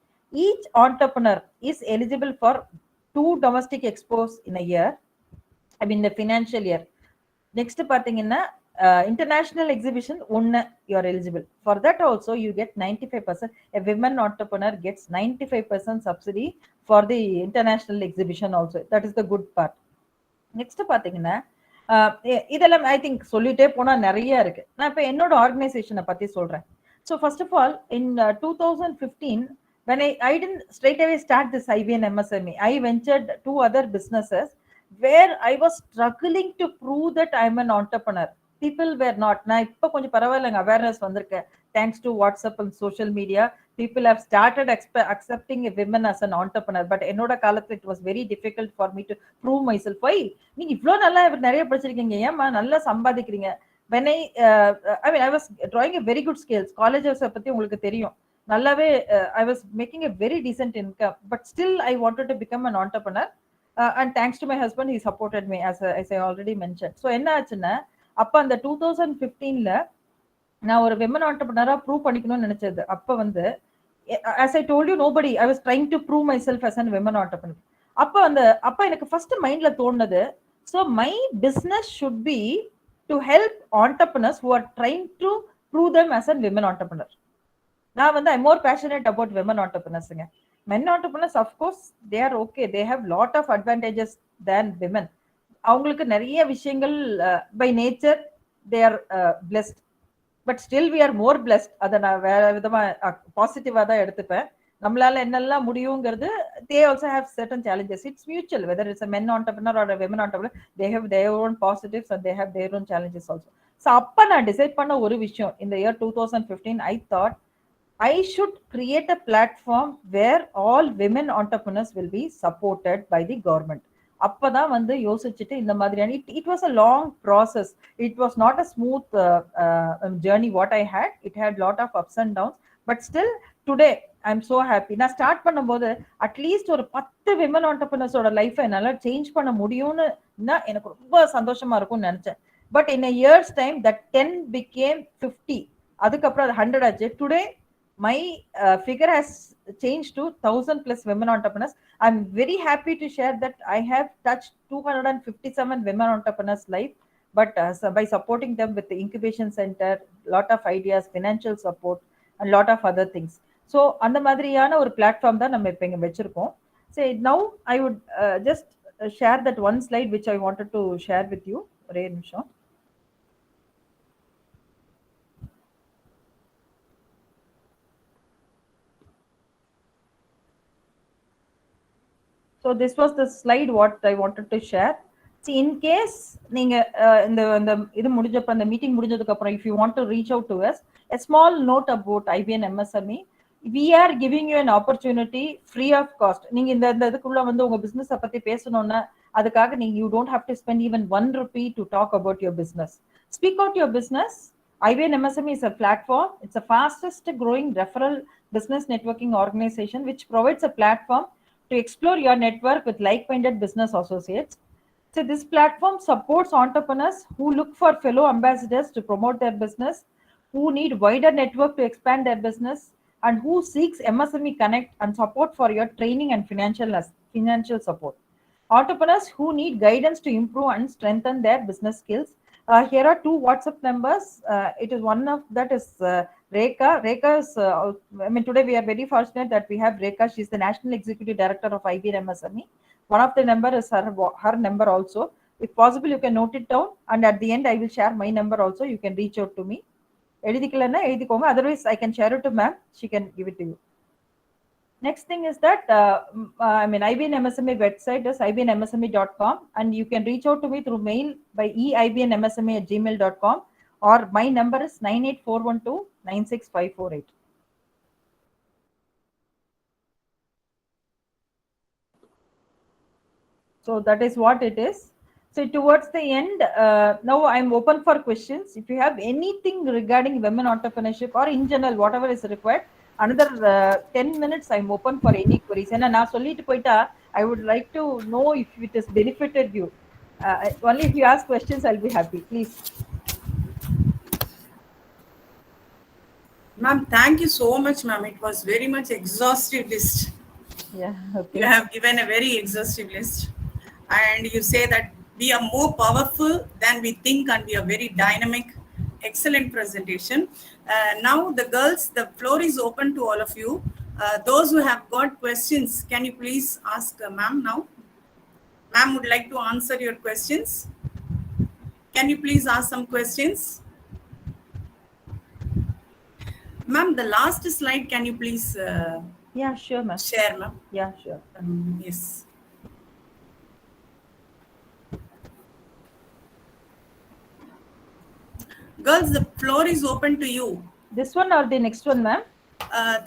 each entrepreneur is eligible for 2 domestic expos in a year, I mean the financial year. Next பாத்தீங்கன்னா international exhibition ஒன்னு you are eligible for that. Also you get 95%. A women entrepreneur gets 95% subsidy for the international exhibition also. That is the good part. Next பாத்தீங்கன்னா இதெல்லாம் I think சொல்லிட்டே போனா நிறைய இருக்கு. நான் இப்ப என்னோட ஆர்கனைசேஷனை பத்தி சொல்றேன். So first of all, in 2015 when I didn't straight away start this IVN MSME, I ventured 2 other businesses where I was struggling to prove that I'm an entrepreneur. People were not. நான் இப்போ கொஞ்சம் பரவாயில்லைங்க, awareness வந்திருக்கேன். Thanks to WhatsApp and social media, people have started accepting a women as an entrepreneur. But என்னோட காலத்துல it was very difficult for me to prove myself. Why? நீங்க இவ்ளோ நல்லா நிறைய படிச்சிருக்கீங்க, ஏமா நல்லா சம்பாதிக்கிறீங்க. When I mean, I was drawing a very good scales. Colleges பத்தி உங்களுக்கு தெரியும் நல்லாவே. I was making a very decent income, but still I wanted to become an entrepreneur. And thanks to my husband, he supported me as I already mentioned. So என்ன ஆச்சுன்னா, அப்ப அந்த 2015ல நான் ஒரு விமன் ஆண்டர்பிரினரா ப்ரூவ் பண்ணிக்கணும்னு நினைச்சது. அப்ப வந்து as I told you, nobody, I was trying to prove myself as a women entrepreneur. அப்ப எனக்கு ஃபர்ஸ்ட் மைண்ட்ல தோணுது, so my business should be to help entrepreneurs who are trying to prove them as a women entrepreneur. நான் வந்து I'm more passionate about women entrepreneurs. Men entrepreneurs, of course, they are okay. They have lot of advantages than women. அவங்களுக்கு நிறைய விஷயங்கள் by nature they are blessed, but still we are more blessed. அதை நான் வேற விதமா பாசிட்டிவா தான் எடுத்துப்பேன். நம்மளால என்னெல்லாம் முடியுங்கிறது, they also have certain challenges. It's mutual, whether it's a men entrepreneur or a women entrepreneur, they have their own positives and they have their own challenges also. So அப்ப நான் டிசைட் பண்ண ஒரு விஷயம், in the year 2015 I thought I should create a platform where all women entrepreneurs will be supported by the government. அப்பதான் வந்து யோசிச்சுட்டு இந்த மாதிரியான it was a long process. It was not a smooth journey what I had. It had lot of ups and downs, but still today I'm so happy. நான் start பண்ணும்போது at least ஒரு 10 women ஆண்டர்பிரினர்ஸோட life என்னால change பண்ண முடியும்னு எனக்கு ரொம்ப சந்தோஷமா இருக்கும்னு நினைச்சேன். But in a year's time that 10 became 50, அதுக்கப்புறம் அது 100 ஆச்சு. Today my figure has changed to 1,000 plus women entrepreneurs. I'm very happy to share that I have touched 257 women entrepreneurs life, but by supporting them with the incubation center, lot of ideas, financial support and lot of other things. So அந்த மாதிரியான ஒரு platform தான் நம்ம இப்ப இங்க வெச்சிருக்கோம். So now I would just share that one slide which I wanted to share with you. ஒரே நிமிஷம். So this was the slide what I wanted to share. See, in case நீங்க இந்த இது முடிஞ்சப்ப அந்த மீட்டிங் முடிஞ்சதுக்கு அப்புறம் if you want to reach out to us, a small note about IVN MSME, we are giving you an opportunity free of cost. நீங்க இந்த இதுக்குள்ள வந்து உங்க பிசினஸ் பத்தி பேசணும்னா அதுக்காக நீங்க you don't have to spend even 1 rupee to talk about your business. Speak out your business. IVN MSME is a platform. It's the fastest growing referral business networking organization which provides a platform to explore your network with like-minded business associates. So this platform supports entrepreneurs who look for fellow ambassadors to promote their business, who need wider network to expand their business, and who seeks MSME Connect and support for your training and financial support. Entrepreneurs who need guidance to improve and strengthen their business skills. Here are 2 WhatsApp numbers. It is one of that is Rekha is, I mean, today we are very fortunate that we have Rekha. She's the National Executive Director of IBM MSME. One of the number is her number also. If possible, you can note it down. And at the end, I will share my number also. You can reach out to me. Otherwise, I can share it to ma'am. She can give it to you. Next thing is that, IBN MSME website is ibnmsme.com, and you can reach out to me through mail by eibnmsme@gmail.com, or my number is 98412 96548. So that is what it is. So towards the end, now I'm open for questions. If you have anything regarding women entrepreneurship or in general, whatever is required, another 10 minutes, I'm open for any queries. And I would like to know if it has benefited you. Only if you ask questions, I'll be happy. Please. Ma'am, thank you so much, ma'am. It was very much exhaustive list. Yeah, okay. You have given a very exhaustive list. And you say that we are more powerful than we think, and we are very dynamic. Excellent presentation. Now, the girls, the floor is open to all of you. Those who have got questions, can you please ask ma'am now? Ma'am would like to answer your questions. Can you please ask some questions? Ma'am, the last slide, can you please Yeah, sure, ma'am. share, ma'am? Yeah, sure. Yes. Girls, the floor is open to you. This one or the next one, ma'am?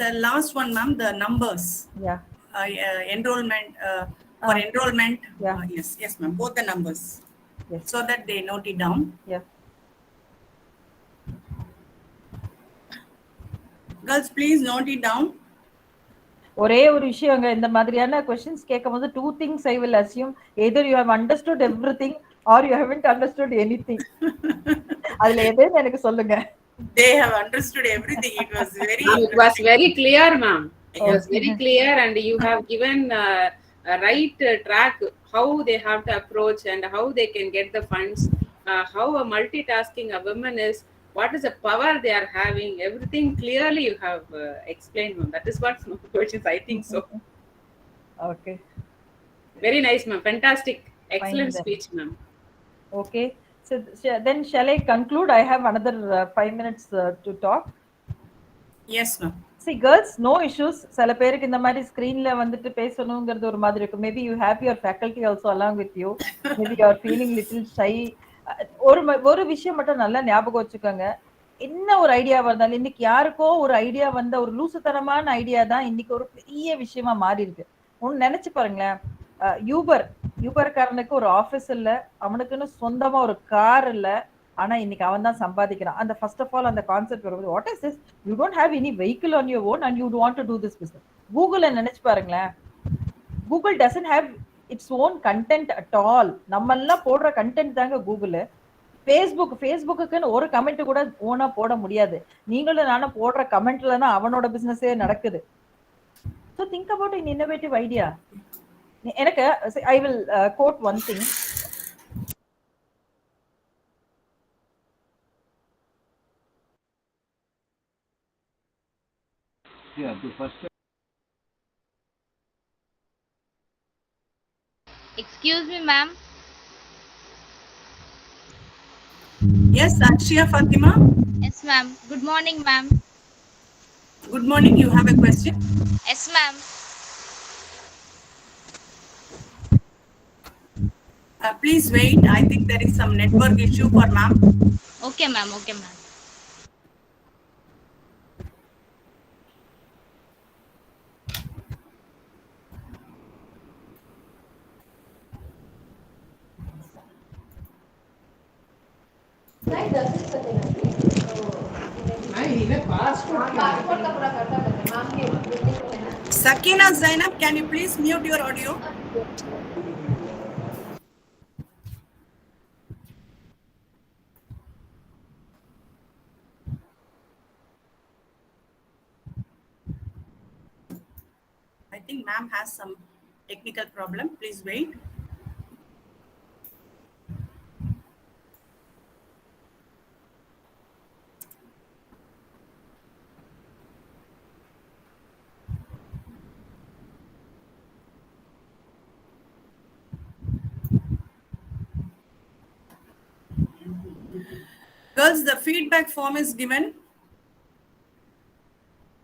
The last one, ma'am, the numbers. Yeah. Enrollment, for enrollment. Yeah. Yes, ma'am, both the numbers. Yes. So that they note it down. Yeah. Girls, please note it down. ஒரே ஒரு விஷயங்க, இந்த மாதிரியான questions கேட்கும்போது two things I will assume. Either you have understood everything or you haven't understood anything. அதுல எதுன்னு எனக்கு சொல்லுங்க. They have understood everything. It was very clear, ma'am. It was very clear, and you have given a right track how they have to approach and how they can get the funds, how a multitasking a woman is, what is the power they are having. Everything clearly you have explained, ma'am. That is what my questions, I think so. Okay. Very nice, ma'am. Fantastic. Excellent Fine, speech, ma'am. Okay. So then shall I conclude? I have another 5 minutes to talk. Yes, ma'am. See, girls, no issues. சில பேருக்கு இந்த மாதிரி ஸ்கிரீன்ல வந்துட்டு பேசணுங்கிறது ஒரு மாதிரி இருக்கும். Maybe you have your faculty also along with you. Maybe you are feeling little shy. ஒரு விஷயம் மட்டும் நல்லா ஞாபகம் வச்சுக்கோங்க. என்ன ஒரு ஐடியா வந்தாலும், இன்னைக்கு யாருக்கோ ஒரு ஐடியா வந்த ஒரு லூசுத்தனமான ஐடியா தான் இன்னைக்கு ஒரு பெரிய விஷயமா மாறி இருக்கு. ஒன்னு நினைச்சு பாருங்களேன். யூபர்காரனுக்கு ஒரு ஆபீஸ் இல்ல, அவனுக்குன்னு சொந்தமா ஒரு கார் இல்ல, ஆனா இன்னைக்கு அவன் தான் சம்பாதிக்கிறான். அந்த ஃபர்ஸ்ட் ஆஃப் ஆல் அந்த கான்செப்ட் வரும்போது, what is this? You don't have any vehicle on your own and you want to do this business. கூகுள நினைச்சு பாருங்களேன். Google doesn't have its own content at all. நம்ம எல்லாம் போடுற கண்டென்ட் தாங்க Google. ஃபேஸ்புக்குன்னு ஒரு கமெண்ட் கூட ஓனா போட முடியாது. நீங்களும் நானும் போடுற கமெண்ட்ல தான் அவனோட பிசினஸே நடக்குது. So think about in innovative idea. எனக்கு I will quote one thing. Excuse me, ma'am. Yes, Akshaya Fatima. Yes, ma'am. Good morning, ma'am. Good morning. You have a question? Yes, ma'am. Please wait. I think there is some network issue for ma'am. Okay, ma'am. Okay, ma'am. Sakina Zainab, can you please mute your audio? I think ma'am has some technical problem. Please wait. Girls, the feedback form is given.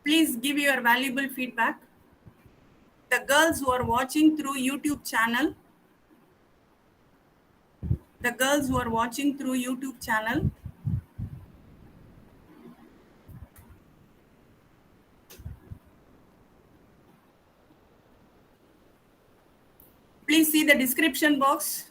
Please give your valuable feedback. The girls who are watching through YouTube channel, please see the description box.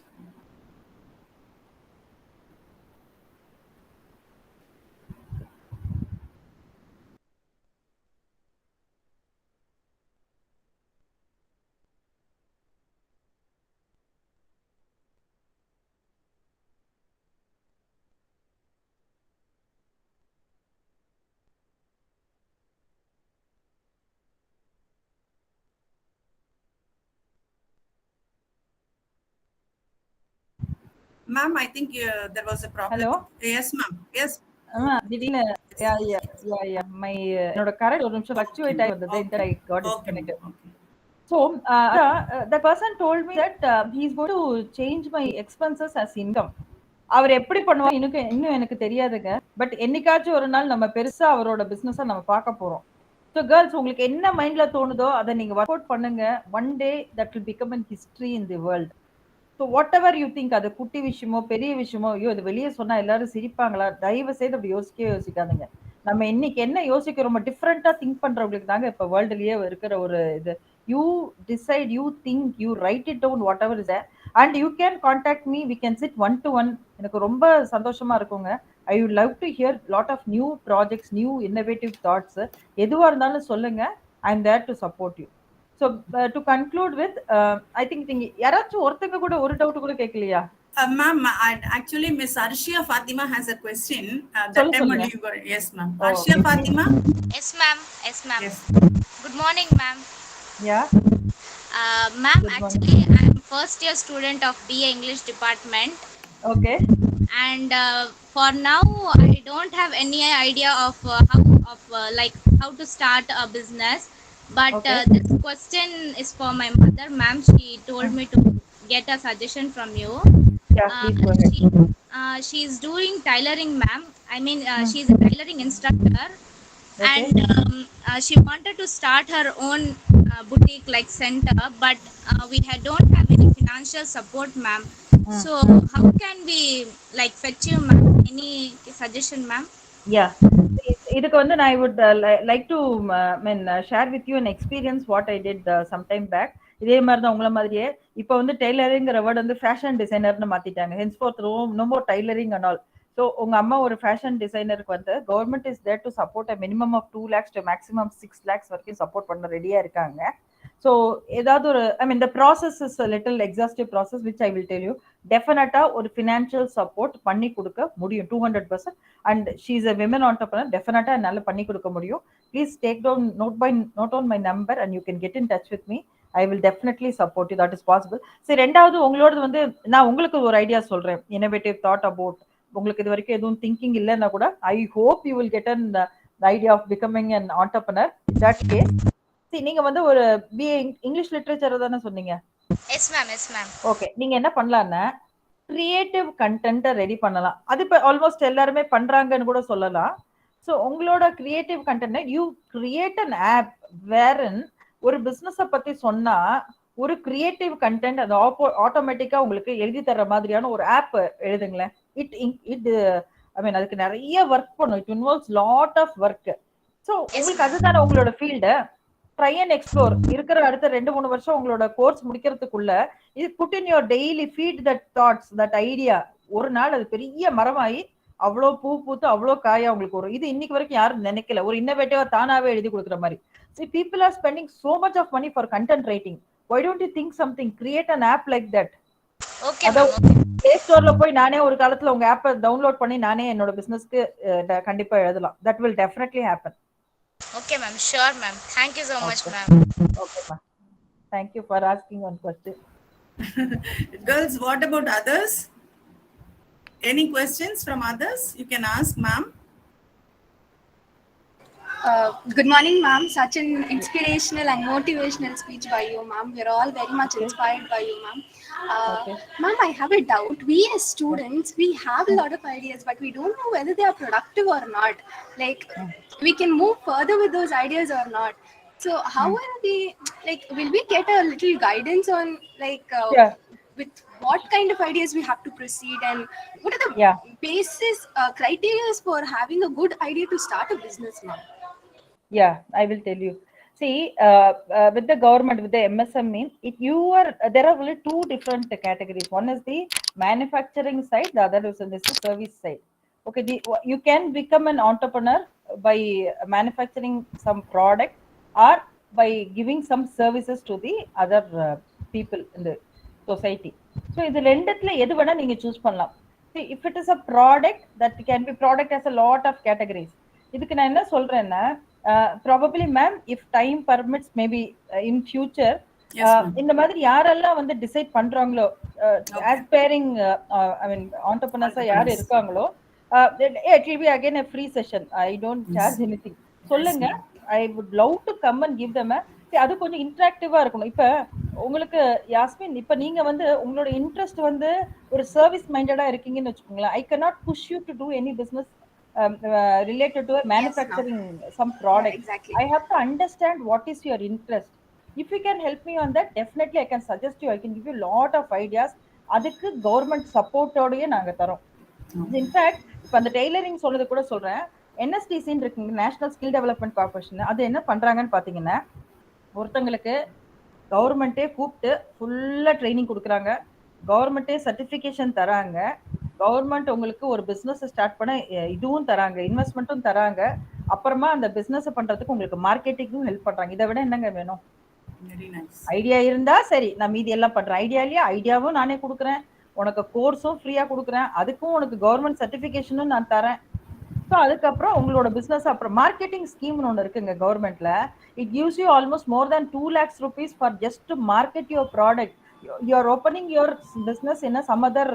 Ma'am, I think there was a problem. Hello? Yes, ma'am. Yes. திடீர்னு my என்னோட correct ஒரு நிமிஷம் fluctuate ஆகி வந்தது இந்த I got Okay. Disconnected Okay. So the person told me that he's going to change my expenses as income. அவர் எப்படி பண்ணுவார் இன்னும் எனக்கு தெரியாதுங்க. பட் என்னைக்காச்சும் ஒரு நாள் நம்ம பெருசா அவரோட பிசினஸை நம்ம பார்க்க போறோம். ஸோ கேர்ள்ஸ், உங்களுக்கு என்ன மைண்ட்ல தோணுதோ அதை நீங்க ஒர்க் அவுட் பண்ணுங்க. One day that will become an history in the world. So what ever you think, அது குட்டி விஷயமோ பெரிய விஷயமோ, ஐயோ அது வெளியே சொன்னா எல்லாரும் சிரிப்பாங்களா, தயவு செய்து அப்படி யோசிக்காதுங்க. நம்ம இன்னைக்கு என்ன யோசிக்கிறோமோ டிஃப்ரெண்டா திங்க் பண்றவங்களுக்கு தாங்க இப்ப வேர்ல்டுலயே இருக்கிற ஒரு இது. You decide, you think, you write it down whatever is and you can contact me, we can sit 1-to-1. எனக்கு ரொம்ப சந்தோஷமா இருக்குங்க. I would love to hear lot of new projects, new innovative thoughts. எதுவா இருந்தாலும் சொல்லுங்க. I am there to support you. So to conclude with, I think நீங்க யாராச்சும் ஒருத்தங்க கூட ஒரு டவுட் கூட கேட்கலையா? Ma'am, actually Miss Arshia Fatima has a question. That time only you were, yes ma'am. Arshia Fatima? Yes, ma'am. Yes, ma'am. Yes. Good morning, ma'am. Yeah. Ma'am, actually, I'm first year student of BA English department. Okay. And for now, I don't have any idea of how to start a business. But Okay. this question is for my mother, ma'am. She told me to get a suggestion from you. Yeah, please go ahead. She's doing tailoring, ma'am. I mean, she's a tailoring instructor. Okay. And she wanted to start her own boutique like center, but we don't have any financial support, ma'am. So how can we like fetch you, ma'am? Any suggestion, ma'am? Yeah. இதுக்கு வந்து I would like to share with you an experience what I did some time back. இதே மாதிரி தான் உங்கள மாதிரியே இப்போ வந்து டெய்லரிங்கிற word வந்து ஃபேஷன் டிசைனர்னு மாத்திட்டாங்க. henceforth no more tailoring and all. So உங்க அம்மா ஒரு ஃபேஷன் டிசைனருக்கு வந்து government is there to support a minimum of 2 lakhs to maximum 6 lakhs வரைக்கும் சப்போர்ட் பண்ண ரெடியா இருக்காங்க. ஸோ ஏதாவது ஒரு the process is a little exhaustive process which I will tell you. டெஃபினட்டா ஒரு ஃபினான்ஷியல் சப்போர்ட் பண்ணி கொடுக்க முடியும் 200%. And she is a women entrepreneur. டெஃபினட்டா என்னால பண்ணி கொடுக்க முடியும். Please take down note on my number and you can get in touch with me. I will definitely support you. That is possible. சரி, ரெண்டாவது உங்களோட வந்து நான் உங்களுக்கு ஒரு ஐடியா சொல்றேன். innovative thought about, உங்களுக்கு இது வரைக்கும் எதுவும் திங்கிங் இல்லைன்னா கூட I hope you will get an idea of becoming an entrepreneur. That case நீங்க வந்து ஒரு பிஏ இங்கிலீஷ் லிட்ரேச்சர் தானே சொன்னீங்க? Yes, ma'am. Yes, ma'am. Okay, நீங்க என்ன பண்ணலாம்னா கிரியேட்டிவ் கண்டென்ட்டை ரெடி பண்ணலாம். அது இப்போ ஆல்மோஸ்ட் எல்லாருமே பண்றாங்கன்னு கூட சொல்லலாம். ஸோ உங்களோட creative content you create an app wherein ஒரு பிசினஸை பத்தி சொன்னா ஒரு கிரியேட்டிவ் கண்டென்ட் அது ஆட்டோமேட்டிக்கா உங்களுக்கு எழுதி தர்ற மாதிரியான ஒரு ஆப் எழுதுங்களேன். அதுக்கு நிறைய ஒர்க் பண்ணும். It involves lot of work. So உங்களுக்கு அதுதானே உங்களோட ஃபீல்டு. Try and explore. இருக்கிற அடுத்த 2-3 வருஷம் உங்களோட கோர்ஸ் முடிக்கிறதுக்குள்ள இது put in your daily feed that thoughts, that idea. ஒரு நாள் அது பெரிய மரமாயி அவ்வளோ பூ பூத்து அவ்வளோ காயா உங்களுக்கு வரும். இது இன்னைக்கு வரைக்கும் யாரும் நினைக்கல. ஒரு இன்னோவேட்டிவா தானாவே எழுதி கொடுக்குற மாதிரி. See, people are spending so much of money for content writing. Why don't you think something? Create an app like that. Okay, ma'am. Play Store போய் நானே ஒரு காலத்துல உங்க ஆப்பை டவுன்லோட் பண்ணி நானே என்னோட பிசினஸ்க்கு கண்டிப்பா எழுதலாம். That will definitely happen. Okay, ma'am. Sure, ma'am. Thank you so much, ma'am. Okay, ma'am. Thank you for asking one question. Girls, what about others? Any questions from others? You can ask, ma'am. Good morning, ma'am. Such an inspirational and motivational speech by you, ma'am. We're all very much inspired by you, ma'am. Okay. Ma'am, I have a doubt. We as students, we have a lot of ideas, but we don't know whether they are productive or not. Like, we can move further with those ideas or not. So, how will we, like, will we get a little guidance on, like, Yeah. with what kind of ideas we have to proceed, and what are the Yeah. basis criteria for having a good idea to start a business, ma'am? Yeah, I will tell you. See, with the government, with the MSME, there are only two different categories. One is the manufacturing side, the other is the service side. Okay, you can become an entrepreneur by manufacturing some product or by giving some services to the other people in the society. So, இது ரெண்டுத்துல எது வேணா நீங்க choose பண்ணலாம். See, if it is a product, that can be product as a lot of categories. இதுக்கு நான் என்ன சொல்றேன்னா, probably ma'am, if time permits, maybe in future, Yes, ma'am. இந்த மாதிரி யாரெல்லாம் வந்து டிசைட் பண்றாங்களோ, aspiring I mean entrepreneurs யார் இருக்காங்களோ, it will be again a free session. I don't charge anything. சொல்லுங்க, I would love to come and give them அது கொஞ்சம் இன்டராக்டிவா இருக்கணும். இப்ப உங்களுக்கு யாஸ்மின், இப்ப நீங்க வந்து உங்களோட இன்ட்ரெஸ்ட் வந்து ஒரு சர்வீஸ் மைண்டடா இருக்கீங்கன்னு வச்சுக்கோங்களேன். I cannot push you to do any business related to manufacturing some product. Yeah, exactly. I have to understand what is your interest. If you can help me on that, definitely I can suggest you. I can give you a lot of ideas. அதுக்கு government சப்போர்ட்டோடயே நாங்க தரோம். In fact இப்போ அந்த tailoring சொன்னது கூட சொல்றேன். NSTCன்னு இருக்குங்க, national skill development corporation. அது என்ன பண்றாங்கன்னு பாத்தீங்கன்னா, ஒருத்தங்களுக்கு கவர்மெண்ட்டே கூப்பிட்டு ஃபுல்லா ட்ரைனிங் கொடுக்குறாங்க, கவர்மெண்ட்டே சர்டிஃபிகேஷன் தராங்க, கவர்மெண்ட் உங்களுக்கு ஒரு பிசினஸ் ஸ்டார்ட் பண்ண இதுவும் தராங்க, இன்வெஸ்ட்மெண்ட்டும் தராங்க, அப்புறமா அந்த பிசினஸ் பண்றதுக்கு உங்களுக்கு மார்க்கெட்டிங்கும் ஹெல்ப் பண்றாங்க. இதை விட என்னங்க வேணும்? ஐடியா இருந்தா சரி, நான் மீதி எல்லாம் பண்றேன். ஐடியா இல்லையா, ஐடியாவும் நானே கொடுக்குறேன், உனக்கு கோர்ஸும் ஃப்ரீயா கொடுக்குறேன், அதுக்கும் உனக்கு கவர்மெண்ட் சர்டிஃபிகேஷனும் நான் தரேன். ஸோ அதுக்கப்புறம் உங்களோட பிசினஸ் அப்புறம் மார்க்கெட்டிங் ஸ்கீம்னு ஒன்று இருக்குங்க கவர்மெண்ட்ல. It gives you almost more than 2 lakhs rupees for just to market your product. You are opening your business in some other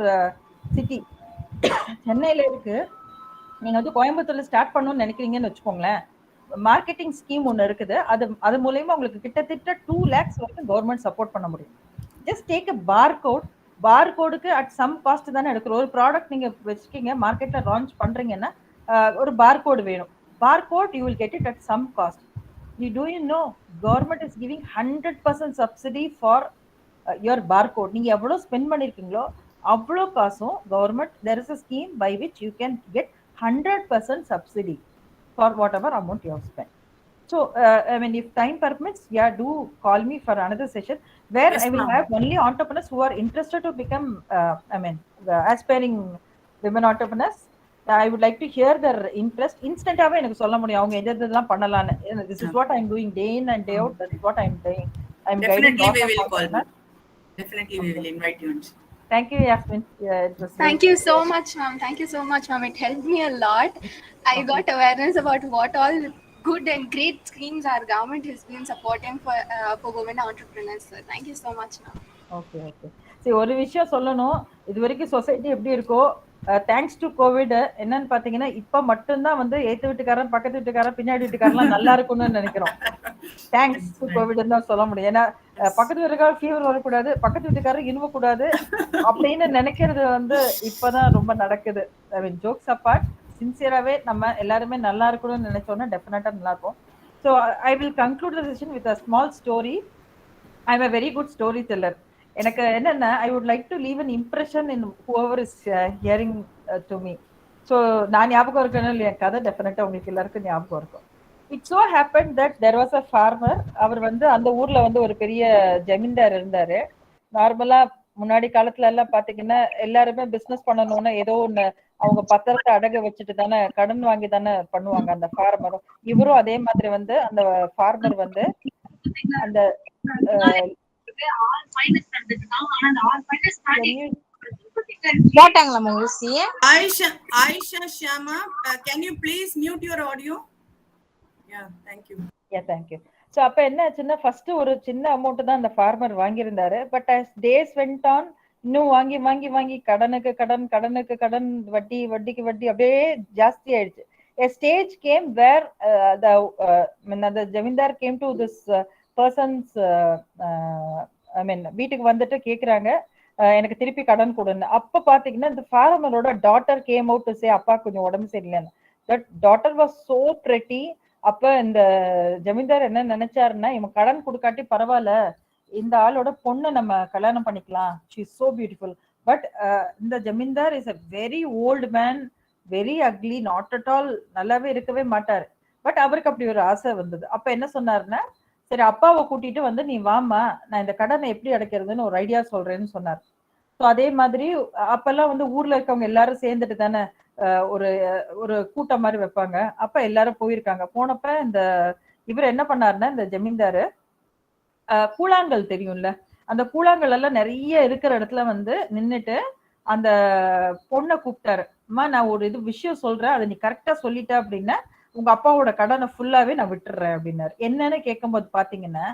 city. சென்னையில இருக்கு, நீங்க வந்து கோயம்புத்தூர்ல ஸ்டார்ட் பண்ணணும்னு நினைக்கிறீங்கன்னு வச்சுக்கோங்களேன், மார்க்கெட்டிங் ஸ்கீம் ஒன்று இருக்குது. அது மூலயமா உங்களுக்கு கிட்டத்தட்ட 2 lakhs வரைக்கும் கவர்மெண்ட் சப்போர்ட் பண்ண முடியும். ஜஸ்ட் டேக் அ பார் கோடுக்கு அட் சம் காஸ்ட் தானே எடுக்கிறோம். ஒரு ப்ராடக்ட் நீங்க வச்சுக்கீங்க, மார்க்கெட்ல லான்ச் பண்றீங்கன்னா ஒரு பார் கோடு வேணும். Bar code you will get it at some cost. Do you know government is giving 100% subsidy for your barcode. நீங்க எவ்வளவு ஸ்பெண்ட் பண்ணிருக்கீங்களோ அவ்வளோ காசும் government, there is a scheme by which you can get 100% subsidy for whatever amount you have spent. So I mean, if time permits, yeah, do call me for another session where Yes, I will have only entrepreneurs who are interested to become I mean aspiring women entrepreneurs. I would like to hear their interest. Instantly எனக்கு சொல்ல முடியும் அவங்க எதெல்லாம் பண்ணலாம்னு. This is what I am doing day in and day out. That is what I am doing. I am guiding. Definitely we will call. Definitely we will invite you. Thank you, Yasmin. Thank you so much, ma'am. Thank you so much, ma'am. It helped me a lot. I got awareness about what all good and great schemes our government has been supporting for women entrepreneurs. So thank you so much, ma'am. Okay. சரி, ஒரு விஷயம் சொல்லணும். இது வரைக்கும் society எப்படி இருக்கோ, thanks to Covid என்னன்னு பாத்தீங்கன்னா, இப்ப மட்டும்தான் வந்து ஏத்து வீட்டுக்காரன், பக்கத்து வீட்டுக்காரன், பின்னாடி வீட்டுக்காரெல்லாம் நல்லா இருக்கும்னு நினைக்கிறோம். தேங்க்ஸ் டு கோவிட் தான் சொல்ல முடியும். ஏன்னா பக்கத்து வீட்டுக்காரர் ஃபீவர் வரக்கூடாது, பக்கத்து வீட்டுக்காரர் இருவ கூடாது அப்படின்னு நினைக்கிறது வந்து இப்பதான் ரொம்ப நடக்குது. ஐ மீன் ஜோக்ஸ் அப்பார்ட், சின்சியராகவே நம்ம எல்லாருமே நல்லா இருக்கணும்னு நினைச்சோன்னா டெஃபினட்டா நல்லா இருக்கும். So I will conclude the session with a small story. I am a very good storyteller. எனக்கு என்னன்னா, I would like to leave an impression in whoever is hearing to me. So நான் ஞாபகம் இருக்கணும் இல்லையா, கதை டெஃபினட்டா உங்களுக்கு எல்லாருக்கும் ஞாபகம் இருக்கும். It so happen that there was a farmer. அவர் வந்து அந்த ஊர்ல வந்து ஒரு பெரிய ஜமீன்தார் இருந்தாரு. நார்மலா முன்னாடி காலத்துல எல்லாம் பாத்தீங்கன்னா எல்லாருமே பிசினஸ் பண்ணணும்னா ஏதோ ஒண்ணு அவங்க பத்திரத்தை அடக வச்சுட்டு தானே, கடன் வாங்கி தானே பண்ணுவாங்க அந்த ஃபார்மரும். இவரும் அதே மாதிரி வந்து அந்த ஃபார்மர் வந்து அந்த போட்டாங்களா ஊசி? Aisha Shyama, can you please mute your audio? Yeah, thank you. Yeah, thank you. So அப்ப என்ன ஆச்சுன்னா, ஃபர்ஸ்ட் ஒரு சின்ன அமௌண்ட் தான் அந்த ஃபார்மர் வாங்கியிருந்தாரு. பட் as days went on, இன்னும் வாங்கி வாங்கி வாங்கி கடனுக்கு கடன், வட்டிக்கு வட்டி அப்படியே ஜாஸ்தி ஆயிடுச்சு. A stage came where the zamindar came to this person's I mean வீட்டுக்கு வந்துட்டு கேக்குறாங்க, எனக்கு திருப்பி கடன் கொடுன்னு. அப்ப பாத்தீங்கன்னா இந்த ஃபார்மரோட daughter came out to say அப்பா கொஞ்சம் உடம்பு சரியில்லைன்னு. That daughter was so pretty. அப்ப இந்த ஜமீன்தார் என்ன நினைச்சாருன்னா, இவன் கடன் கொடுக்காட்டி பரவாயில்ல, இந்த ஆளோட பொண்ணை நம்ம கல்யாணம் பண்ணிக்கலாம், she is so beautiful. But இந்த zamindar is a very old man, very ugly, not at all, நல்லாவே இருக்கவே மாட்டாரு. பட் அவருக்கு அப்படி ஒரு ஆசை வந்தது. அப்ப என்ன சொன்னாருன்னா, சரி அப்பாவை கூட்டிட்டு வந்து நீ வாமா, நான் இந்த கடனை எப்படி அடைக்கிறதுன்னு ஒரு ஐடியா சொல்றேன்னு சொன்னார். ஸோ அதே மாதிரி அப்பெல்லாம் வந்து ஊர்ல இருக்கவங்க எல்லாரும் சேர்ந்துட்டு தானே ஒரு ஒரு கூட்டம் மாதிரி வைப்பாங்க. அப்ப எல்லாரும் போயிருக்காங்க. போனப்ப இந்த இவர் என்ன பண்ணாருன்னா, இந்த ஜமீன்தாரு கூழாங்கல் தெரியும்ல, அந்த கூழாங்கல் எல்லாம் நிறைய இருக்கிற இடத்துல வந்து நின்னுட்டு அந்த பொண்ணை கூப்பிட்டாரு. அம்மா நான் ஒரு விஷயம் சொல்றேன், அதை நீ கரெக்டா சொல்லிட்ட அப்படின்னா உங்க அப்பாவோட கடனை ஃபுல்லாவே நான் விட்டுறேன் அப்படின்னாரு. என்னன்னு கேட்கும்போது பாத்தீங்கன்னா,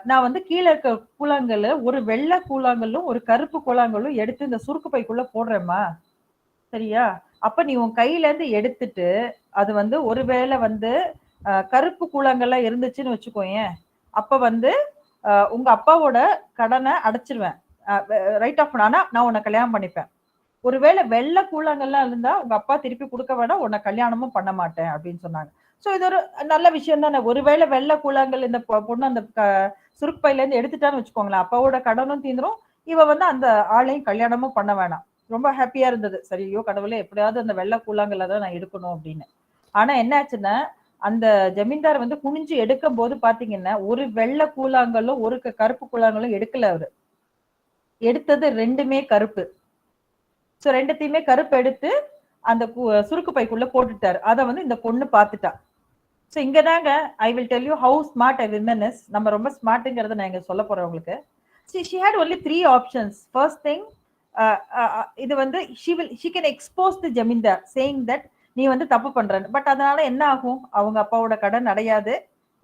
நான் வந்து கீழே இருக்க கூழாங்கல், ஒரு வெள்ளை கூழாங்கல்லும் ஒரு கருப்பு கூழாங்கல்லும் எடுத்து இந்த சுருக்கு பைக்குள்ள போடுறேம்மா, சரியா? அப்ப நீ உன் கையில இருந்து எடுத்துட்டு அது வந்து ஒருவேளை வந்து கருப்பு கூழாங்கல்லாம் இருந்துச்சுன்னு வச்சுக்கோயேன், அப்ப வந்து உங்க அப்பாவோட கடனை அடைச்சிருவேன், ரைட் ஆஃப். ஆனா நான் உன்னை கல்யாணம் பண்ணிப்பேன். ஒருவேளை வெள்ளை கூழாங்கல்லாம் இருந்தா உங்க அப்பா திருப்பி கொடுக்க வேண்டாம், உன்னை கல்யாணமும் பண்ண மாட்டேன் அப்படின்னு சொன்னாங்க. சோ இது ஒரு நல்ல விஷயம் தானே. ஒருவேளை வெள்ளை கூழாங்கல் இந்த பொண்ணு அந்த சுருக்கு பையில இருந்து எடுத்துட்டான்னு வச்சுக்கோங்களேன், அப்பாவோட கடனும் தீந்துரும், இவ வந்து அந்த ஆளையும் கல்யாணமும் பண்ண வேணாம். ரொம்ப ஹாப்பியா இருந்தது. சரி, ஐயோ கடவுளே, எப்படியாவது அந்த வெள்ளை கூழாங்கல்ல தான் நான் எடுக்கணும் அப்படின்னு. ஆனா என்ன ஆச்சுன்னா, அந்த ஜமீன்தார் வந்து குனிஞ்சு எடுக்கும் போது பாத்தீங்கன்னா, ஒரு வெள்ளை கூழாங்கல்லும் ஒரு கருப்பு கூழாங்கல்லும் எடுக்கல. அவரு எடுத்தது ரெண்டுமே கருப்பு. சோ ரெண்டுத்தையுமே கருப்பு எடுத்து அந்த சுருக்கு பைக்குள்ள போட்டுட்டாரு. அதை வந்து இந்த பொண்ணு பாத்துட்டா. சோ இங்கதாங்க I will tell you how smart a woman is. நம்ம ரொம்ப ஸ்மார்ட்ங்கிறத நான் இங்க சொல்ல போறேன் உங்களுக்கு. she had only 3 options. First thing, இது வந்து she can expose the jamindar saying that நீ வந்து தப்பு பண்ற. பட் அதனால என்ன ஆகும், அவங்க அப்பாவோட கடன் அடையாது.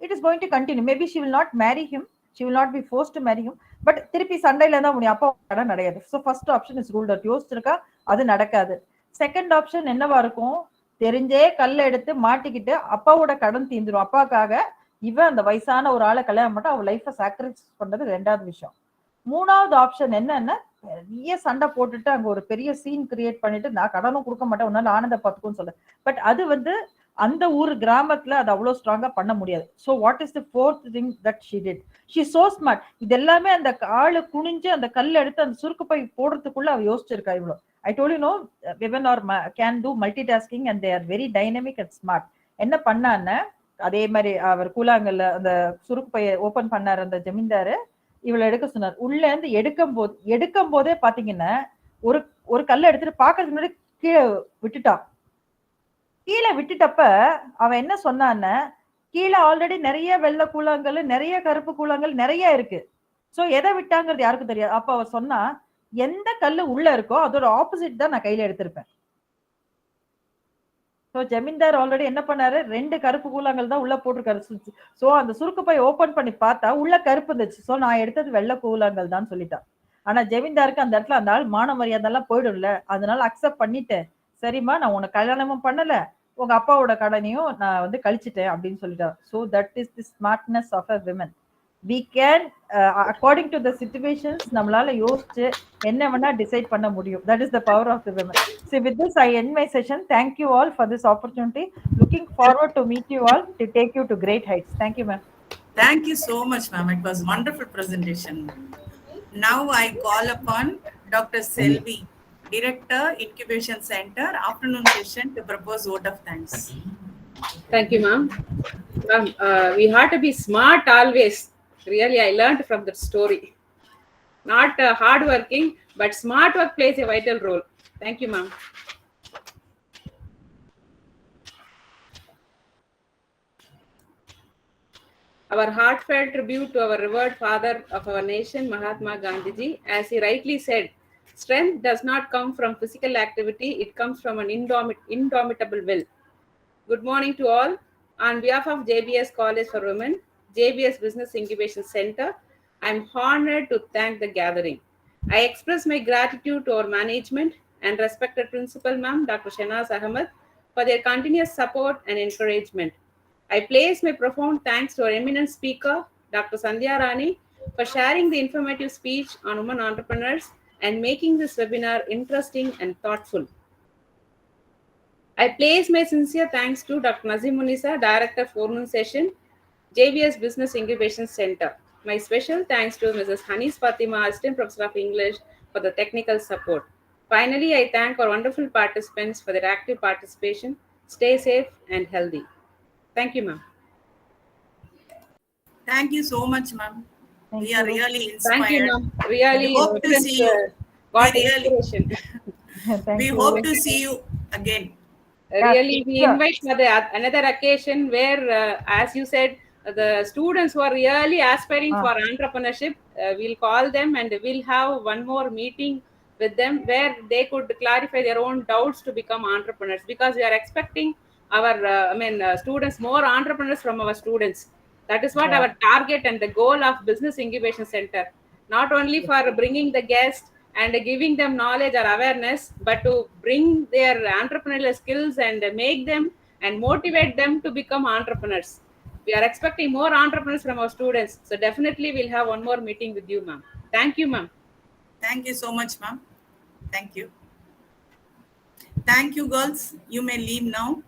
it is going to continue. Maybe she will not marry him, she will not be forced to marry him, but திருப்பி சண்டையில தான் முடியும், அப்பா கடன் அடையாது. So first option is ruled out. யோசிச்சிருக்கா, அது நடக்காது. செகண்ட் ஆப்ஷன் என்னவா இருக்கும், தெரிஞ்சே கல்ல எடுத்து மாட்டிக்கிட்டு அப்பாவோட கடன் தீந்துரும், அப்பாக்காக இவன் அந்த வயசான ஒரு ஆளை கல்யாணம் பண்ணா அவ லைஃபை சாக்ரிஃபைஸ் பண்றது ரெண்டாவது விஷயம். மூணாவது ஆப்ஷன் என்னன்னா, பெரிய சண்டை போட்டுட்டு அங்க ஒரு பெரிய சீன் கிரியேட் பண்ணிட்டு நான் கடனும் கொடுக்க மாட்டேன், உன்னால ஆனந்த பார்த்துக்கும்னு சொல்ல. பட் அது வந்து அந்த ஊர் கிராமத்துல அது அவ்வளவு ஸ்ட்ராங்கா பண்ண முடியாது. So what is the fourth thing that she did, she so smart. இது எல்லாமே அந்த ஆளு குனிஞ்சு அந்த கல் எடுத்து அந்த சுருக்கு பை போடுறதுக்குள்ள அவ யோசிச்சிருக்கா இவ்வளவு. I told you, no, women or can do multitasking and they are very dynamic and smart. என்ன பண்ணான்னு, அதே மாதிரி அவர் கூழாங்கல்ல அந்த சுருக்கு பைய ஓபன் பண்ணாரு அந்த ஜமீன்தாரு, இவளை எடுக்க சொன்னார். உள்ள இருந்து எடுக்கும் போதே பாத்தீங்கன்னா ஒரு கல்லை எடுத்துட்டு பாக்குறதுக்கு முன்னாடி கீழே விட்டுட்டான். கீழே விட்டுட்டப்ப அவன் என்ன சொன்னான்னு, கீழே ஆல்ரெடி நிறைய வெள்ளை கூழாங்கல், நிறைய கருப்பு கூழாங்கல் நிறைய இருக்கு. சோ எதை விட்டாங்கிறது யாருக்கும் தெரியாது. அப்ப அவ சொன்னா, எந்த கல்லு உள்ள இருக்கோ அதோட ஆப்போசிட் தான் நான் கையில எடுத்திருப்பேன். சோ ஜமீன்தார் ஆல்ரெடி என்ன பண்ணாரு, 2 கருப்பு கூழாங்கல் தான் உள்ள போட்டிருக்காரு. சோ அந்த சுருக்கு பை ஓபன் பண்ணி பார்த்தா உள்ள கருப்பு இருந்துச்சு. சோ நான் எடுத்தது வெள்ளை கூழாங்கல் தான் சொல்லிட்டான். ஆனா ஜமீன்தாருக்கு அந்த இடத்துல அந்த ஆள் மான மரியாதை எல்லாம் போயிடும்ல, அதனால அக்செப்ட் பண்ணிட்டு, சரிம்மா நான் உனக்கு கல்யாணமும் பண்ணல, உங்க அப்பாவோட கடனையும் நான் வந்து கழிச்சிட்டேன் அப்படின்னு சொல்லிட்டான். So that is the smartness of a women. we can according to the situations நம்மளால யோசிச்சு என்ன வேணா டிசைட் பண்ண முடியும். that is the power of the women. So with this I end my session. Thank you all for this opportunity. Looking forward to meet you all to take you to great heights. Thank you, ma'am. Thank you so much, ma'am. It was wonderful presentation. Now I call upon Dr. Selvi, Director, Incubation Center, afternoon session to propose vote of thanks. Thank you, ma'am. Ma'am, we have to be smart always. Really, I learned from that story. Not hard working, but smart work plays a vital role. Thank you, ma'am. Our heartfelt tribute to our revered father of our nation, Mahatma Gandhi ji. As he rightly said, strength does not come from physical activity, it comes from an indomitable will. Good morning to all. On behalf of JBS College for Women, JBS Business Incubation Center, I am honored to thank the gathering. I express my gratitude to our management and respected Principal Ma'am, Dr. Shanaz Ahmed, for their continuous support and encouragement. I place my profound thanks to our eminent speaker, Dr. Sandhya Rani, for sharing the informative speech on women entrepreneurs and making this webinar interesting and thoughtful. I place my sincere thanks to Dr. Nazim Munisa, Director, Forenoon Session, JBS Business Incubation Center. My special thanks to Mrs. Hanis Fatima, Assistant Professor of English, for the technical support. Finally, I thank our wonderful participants for their active participation. Stay safe and healthy. Thank you, ma'am. Thank you so much, ma'am. Thank We are you. really inspired. Thank you, ma'am. Really, We hope to see you. got We really- inspiration. Thank We you. hope to see you again. Really, we sure. invite for another occasion where, as you said, the students who are really aspiring for entrepreneurship, we'll call them and we'll have one more meeting with them where they could clarify their own doubts to become entrepreneurs, because we are expecting our students, more entrepreneurs from our students. That is what Yeah. our target and the goal of Business Incubation Center. Not only for bringing the guests and giving them knowledge or awareness, but to bring their entrepreneurial skills and make them and motivate them to become entrepreneurs. We are expecting more entrepreneurs from our students. So definitely we'll have one more meeting with you, ma'am. Thank you, ma'am. Thank you so much, ma'am. Thank you. Thank you, girls. You may leave now.